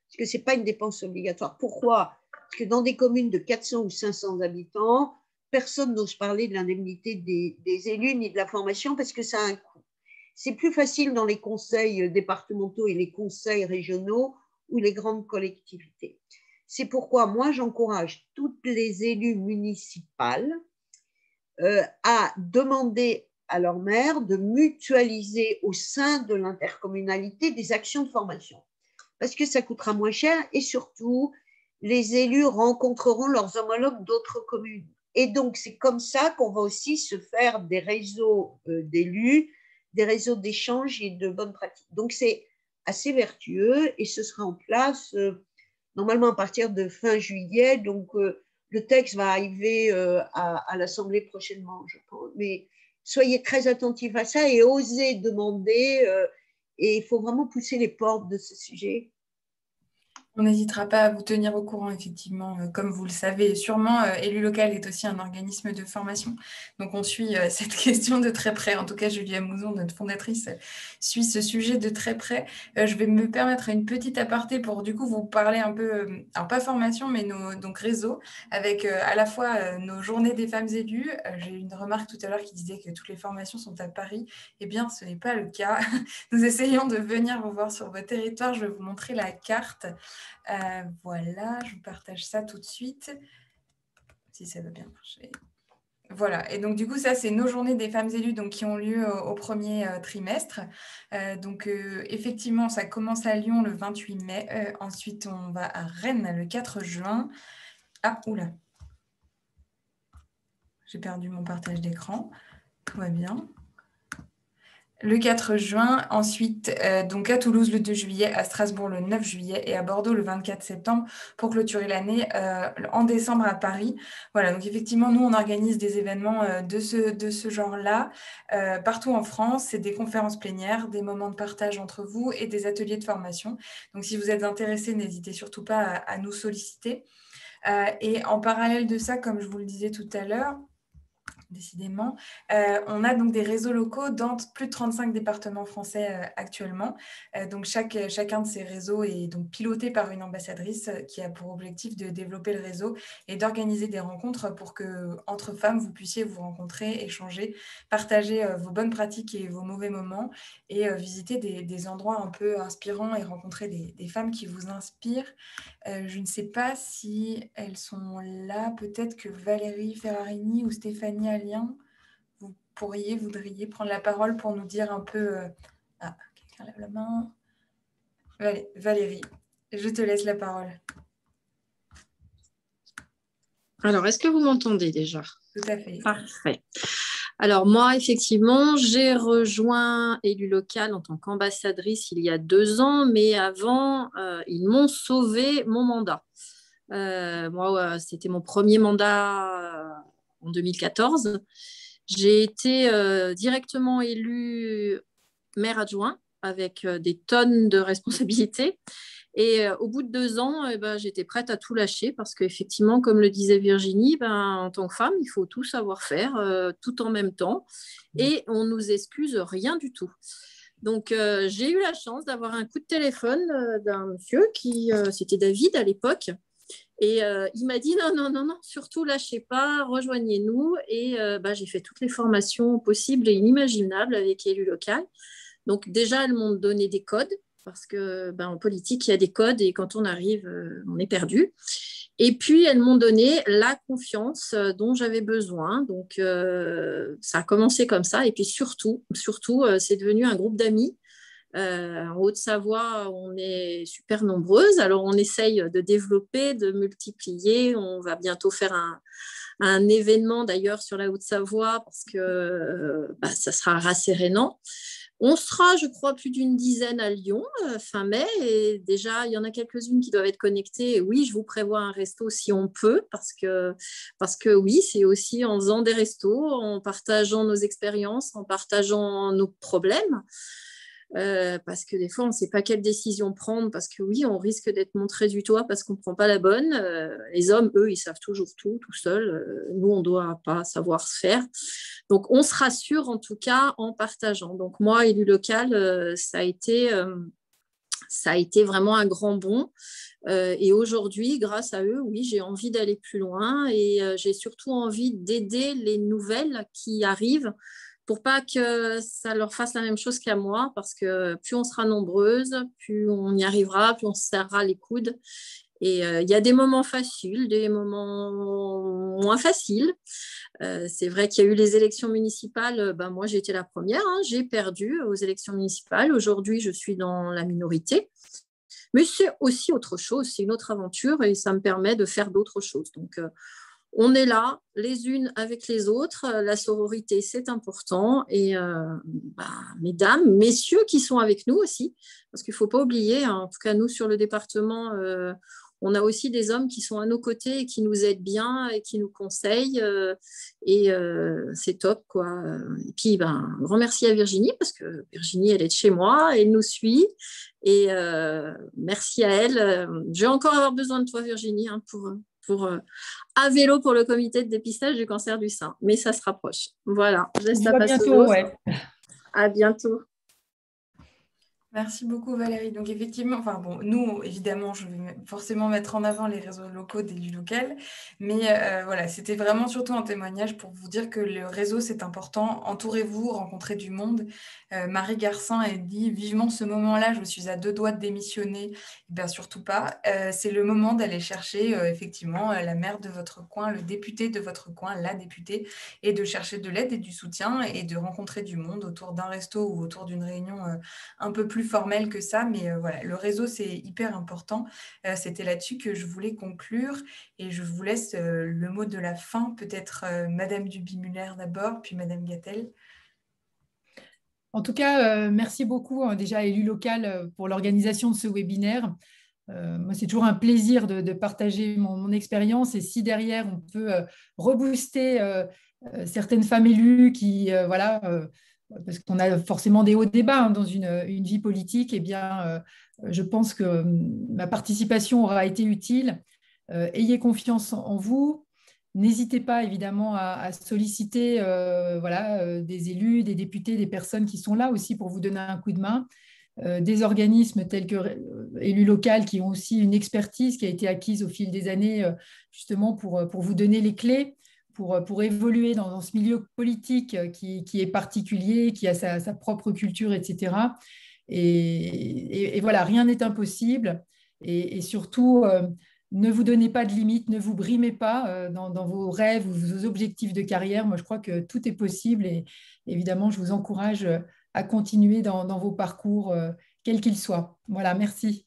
parce que ce n'est pas une dépense obligatoire. Pourquoi ? Parce que dans des communes de 400 ou 500 habitants, personne n'ose parler de l'indemnité des élus ni de la formation parce que ça a un coût. C'est plus facile dans les conseils départementaux et les conseils régionaux ou les grandes collectivités. C'est pourquoi moi, j'encourage toutes les élus municipales à demander à leur maire de mutualiser au sein de l'intercommunalité des actions de formation. Parce que ça coûtera moins cher et surtout, les élus rencontreront leurs homologues d'autres communes. Et donc, c'est comme ça qu'on va aussi se faire des réseaux d'élus, des réseaux d'échanges et de bonnes pratiques. Donc, c'est assez vertueux et ce sera en place normalement à partir de fin juillet. Donc, le texte va arriver à l'Assemblée prochainement, je pense. Mais soyez très attentifs à ça et osez demander. Et il faut vraiment pousser les portes de ce sujet. On n'hésitera pas à vous tenir au courant, effectivement. Comme vous le savez, sûrement, Élu local est aussi un organisme de formation. Donc, on suit cette question de très près. En tout cas, Julie Amouzon, notre fondatrice, suit ce sujet de très près. Je vais me permettre une petite aparté pour, du coup, vous parler un peu, alors pas formation, mais donc réseau, avec à la fois nos journées des femmes élues. J'ai eu une remarque tout à l'heure qui disait que toutes les formations sont à Paris. Eh bien, ce n'est pas le cas. Nous essayons de venir vous voir sur vos territoires. Je vais vous montrer la carte. Voilà, je vous partage ça tout de suite, si ça va bien marcher. Voilà, et donc du coup, ça, c'est nos journées des femmes élues donc, qui ont lieu au premier trimestre. Donc effectivement, ça commence à Lyon le 28 mai. Ensuite, on va à Rennes le 4 juin. Ah, oula, j'ai perdu mon partage d'écran. Tout va bien. Le 4 juin, ensuite donc à Toulouse le 2 juillet, à Strasbourg le 9 juillet et à Bordeaux le 24 septembre pour clôturer l'année en décembre à Paris. Voilà, donc effectivement, nous, on organise des événements de ce genre-là partout en France. C'est des conférences plénières, des moments de partage entre vous et des ateliers de formation. Donc, si vous êtes intéressés, n'hésitez surtout pas à nous solliciter. Et en parallèle de ça, comme je vous le disais tout à l'heure, décidément. On a donc des réseaux locaux dans plus de 35 départements français actuellement. Donc chacun de ces réseaux est donc piloté par une ambassadrice qui a pour objectif de développer le réseau et d'organiser des rencontres pour que entre femmes, vous puissiez vous rencontrer, échanger, partager vos bonnes pratiques et vos mauvais moments et visiter des endroits un peu inspirants et rencontrer des femmes qui vous inspirent. Je ne sais pas si elles sont là. Peut-être que Valérie Ferrarini ou Stéphanie Allien, vous voudriez prendre la parole pour nous dire un peu... Ah, quelqu'un lève la main. Valérie, je te laisse la parole. Alors, est-ce que vous m'entendez déjà? Tout à fait. Parfait. Alors, moi, effectivement, j'ai rejoint Élu Local en tant qu'ambassadrice il y a 2 ans, mais avant, ils m'ont sauvé mon mandat. Moi, c'était mon premier mandat en 2014. J'ai été directement élue maire adjoint avec des tonnes de responsabilités. Et au bout de 2 ans, j'étais prête à tout lâcher parce qu'effectivement, comme le disait Virginie, en tant que femme, il faut tout savoir faire tout en même temps et on ne nous excuse rien du tout. Donc, j'ai eu la chance d'avoir un coup de téléphone d'un monsieur c'était David à l'époque. Et il m'a dit non, surtout lâchez pas, rejoignez-nous. Et j'ai fait toutes les formations possibles et inimaginables avec Élu Local. Donc déjà, elles m'ont donné des codes parce que en politique, il y a des codes et quand on arrive, on est perdu. Et puis, elles m'ont donné la confiance dont j'avais besoin. Donc, ça a commencé comme ça. Et puis surtout, c'est devenu un groupe d'amis. En Haute-Savoie, on est super nombreuses. Alors, on essaye de développer, de multiplier. On va bientôt faire un événement d'ailleurs sur la Haute-Savoie parce que ça sera rassérénant. On sera, je crois, plus d'une dizaine à Lyon fin mai. Et déjà, il y en a quelques-unes qui doivent être connectées. Et oui, je vous prévois un resto si on peut, parce que oui, c'est aussi en faisant des restos, en partageant nos expériences, en partageant nos problèmes. Parce que des fois, on ne sait pas quelle décision prendre, parce que oui, on risque d'être montré du doigt parce qu'on ne prend pas la bonne. Les hommes, eux, ils savent toujours tout seuls. Nous, on ne doit pas savoir se faire. Donc, on se rassure en tout cas en partageant. Donc, moi, Élu Local, ça a été vraiment un grand bond. Et aujourd'hui, grâce à eux, oui, j'ai envie d'aller plus loin et j'ai surtout envie d'aider les nouvelles qui arrivent pour pas que ça leur fasse la même chose qu'à moi, parce que plus on sera nombreuses, plus on y arrivera, plus on se serrera les coudes. Et il y a des moments faciles, des moments moins faciles. C'est vrai qu'il y a eu les élections municipales. Moi, j'ai été la première. J'ai perdu aux élections municipales. Aujourd'hui, je suis dans la minorité. Mais c'est aussi autre chose. C'est une autre aventure et ça me permet de faire d'autres choses. Donc, on est là, les unes avec les autres. La sororité, c'est important. Et mesdames, messieurs qui sont avec nous aussi, parce qu'il ne faut pas oublier, en tout cas nous sur le département, on a aussi des hommes qui sont à nos côtés et qui nous aident bien et qui nous conseillent. C'est top, quoi. Et puis, un grand merci à Virginie, parce que Virginie, elle est de chez moi, elle nous suit. Et merci à elle. Je vais encore avoir besoin de toi, Virginie, pour à vélo pour le comité de dépistage du cancer du sein. Mais ça se rapproche. Voilà, je laisse la passe bientôt, ouais. À bientôt. Merci beaucoup Valérie. Donc effectivement, nous évidemment, je vais forcément mettre en avant les réseaux locaux d'élus locaux, mais voilà, c'était vraiment surtout un témoignage pour vous dire que le réseau c'est important. Entourez-vous, rencontrez du monde. Marie Garcin a dit vivement ce moment-là, je suis à 2 doigts de démissionner. Bien surtout pas. C'est le moment d'aller chercher effectivement la maire de votre coin, le député de votre coin, la députée, et de chercher de l'aide et du soutien et de rencontrer du monde autour d'un resto ou autour d'une réunion un peu plus formelle que ça, mais voilà, le réseau, c'est hyper important. C'était là-dessus que je voulais conclure et je vous laisse le mot de la fin, peut-être Madame Duby-Muller d'abord, puis Madame Gattel. En tout cas, merci beaucoup déjà à Élu Local pour l'organisation de ce webinaire. Moi, c'est toujours un plaisir de partager mon expérience, et si derrière on peut rebooster certaines femmes élues qui, voilà, parce qu'on a forcément des hauts débats dans une vie politique, eh bien, je pense que ma participation aura été utile. Ayez confiance en vous. N'hésitez pas évidemment à solliciter voilà, des élus, des députés, des personnes qui sont là aussi pour vous donner un coup de main. Des organismes tels que Élus Local qui ont aussi une expertise qui a été acquise au fil des années justement pour vous donner les clés pour évoluer dans ce milieu politique qui est particulier, qui a sa propre culture, etc. Et voilà, rien n'est impossible. Et surtout, ne vous donnez pas de limites, ne vous brimez pas dans vos rêves ou vos objectifs de carrière. Moi, je crois que tout est possible et évidemment, je vous encourage à continuer dans vos parcours, quels qu'ils soient. Voilà, merci.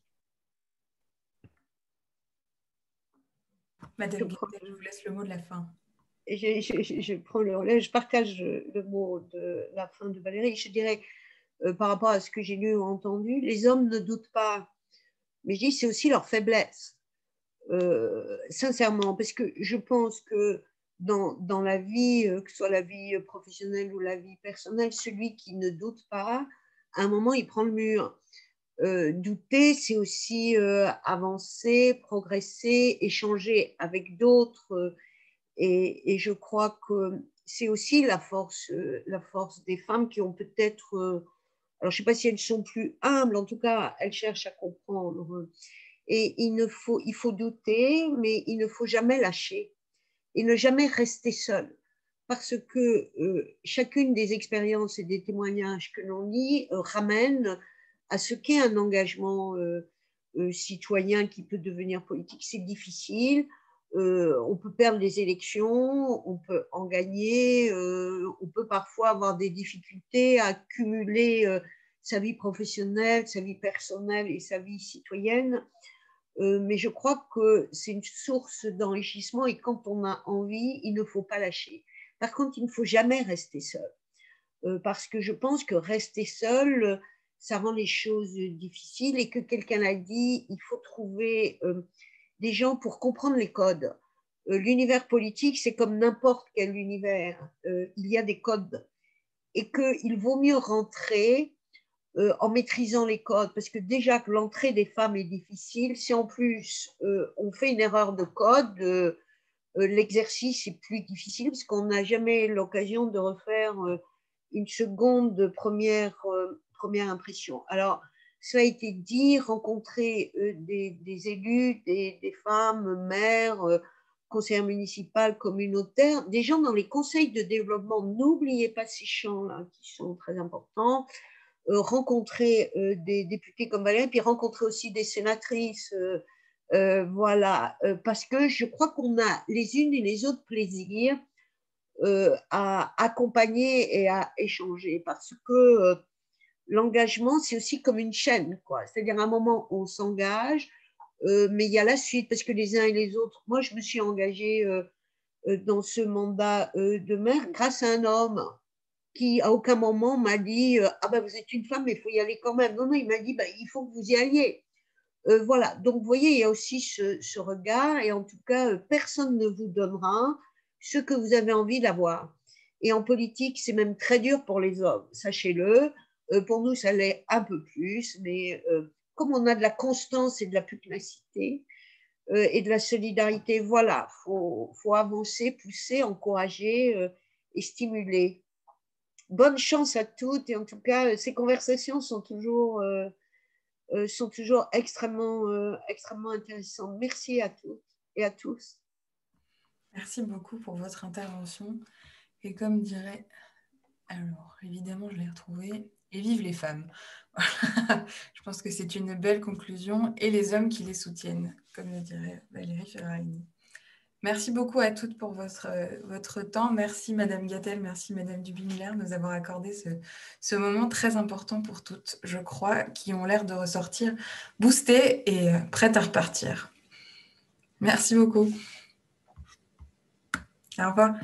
Madame Guettel, je vous laisse le mot de la fin. Je prends le relais, je partage le mot de la fin de Valérie. Je dirais, par rapport à ce que j'ai lu ou entendu, les hommes ne doutent pas, mais je dis c'est aussi leur faiblesse, sincèrement, parce que je pense que dans la vie, que ce soit la vie professionnelle ou la vie personnelle, celui qui ne doute pas, à un moment, il prend le mur. Douter, c'est aussi avancer, progresser, échanger avec d'autres. Et je crois que c'est aussi la force des femmes qui ont peut-être, alors je ne sais pas si elles sont plus humbles, en tout cas, elles cherchent à comprendre. Et il faut douter, mais il ne faut jamais lâcher et ne jamais rester seul. Parce que chacune des expériences et des témoignages que l'on lit ramène à ce qu'est un engagement citoyen qui peut devenir politique. C'est difficile, on peut perdre les élections, on peut en gagner, on peut parfois avoir des difficultés à cumuler sa vie professionnelle, sa vie personnelle et sa vie citoyenne. Mais je crois que c'est une source d'enrichissement et quand on a envie, il ne faut pas lâcher. Par contre, il ne faut jamais rester seul. Parce que je pense que rester seul, ça rend les choses difficiles et que quelqu'un l'a dit, il faut trouver des gens pour comprendre les codes. L'univers politique, c'est comme n'importe quel univers. Il y a des codes et qu'il vaut mieux rentrer en maîtrisant les codes, parce que déjà que l'entrée des femmes est difficile, si en plus on fait une erreur de code, l'exercice est plus difficile parce qu'on n'a jamais l'occasion de refaire une seconde première impression. Alors, ça a été dit, rencontrer des élus, des femmes, maires, conseillères municipales, communautaires, des gens dans les conseils de développement. N'oubliez pas ces champs-là qui sont très importants. Rencontrer des députés comme Valérie, puis rencontrer aussi des sénatrices, voilà, parce que je crois qu'on a les unes et les autres plaisir à accompagner et à échanger, parce que l'engagement, c'est aussi comme une chaîne, quoi. C'est-à-dire à un moment, on s'engage, mais il y a la suite, parce que les uns et les autres, moi, je me suis engagée dans ce mandat de maire grâce à un homme qui, à aucun moment, m'a dit ah ben, vous êtes une femme, mais il faut y aller quand même. Non, non, il m'a dit il faut que vous y alliez. Voilà, donc vous voyez, il y a aussi ce regard, et en tout cas, personne ne vous donnera ce que vous avez envie d'avoir. Et en politique, c'est même très dur pour les hommes, sachez-le. Pour nous, ça l'est un peu plus, mais comme on a de la constance et de la pugnacité et de la solidarité, voilà, faut avancer, pousser, encourager et stimuler. Bonne chance à toutes, et en tout cas, ces conversations sont toujours extrêmement intéressantes. Merci à toutes et à tous. Merci beaucoup pour votre intervention. Et comme dirait, alors évidemment, je l'ai retrouvé, et vive les femmes. Je pense que c'est une belle conclusion, et les hommes qui les soutiennent, comme le dirait Valérie Ferrarini. Merci beaucoup à toutes pour votre temps. Merci Madame Guettel, merci Madame Duby-Muller de nous avoir accordé ce moment très important pour toutes, je crois, qui ont l'air de ressortir boostées et prêtes à repartir. Merci beaucoup. Au revoir.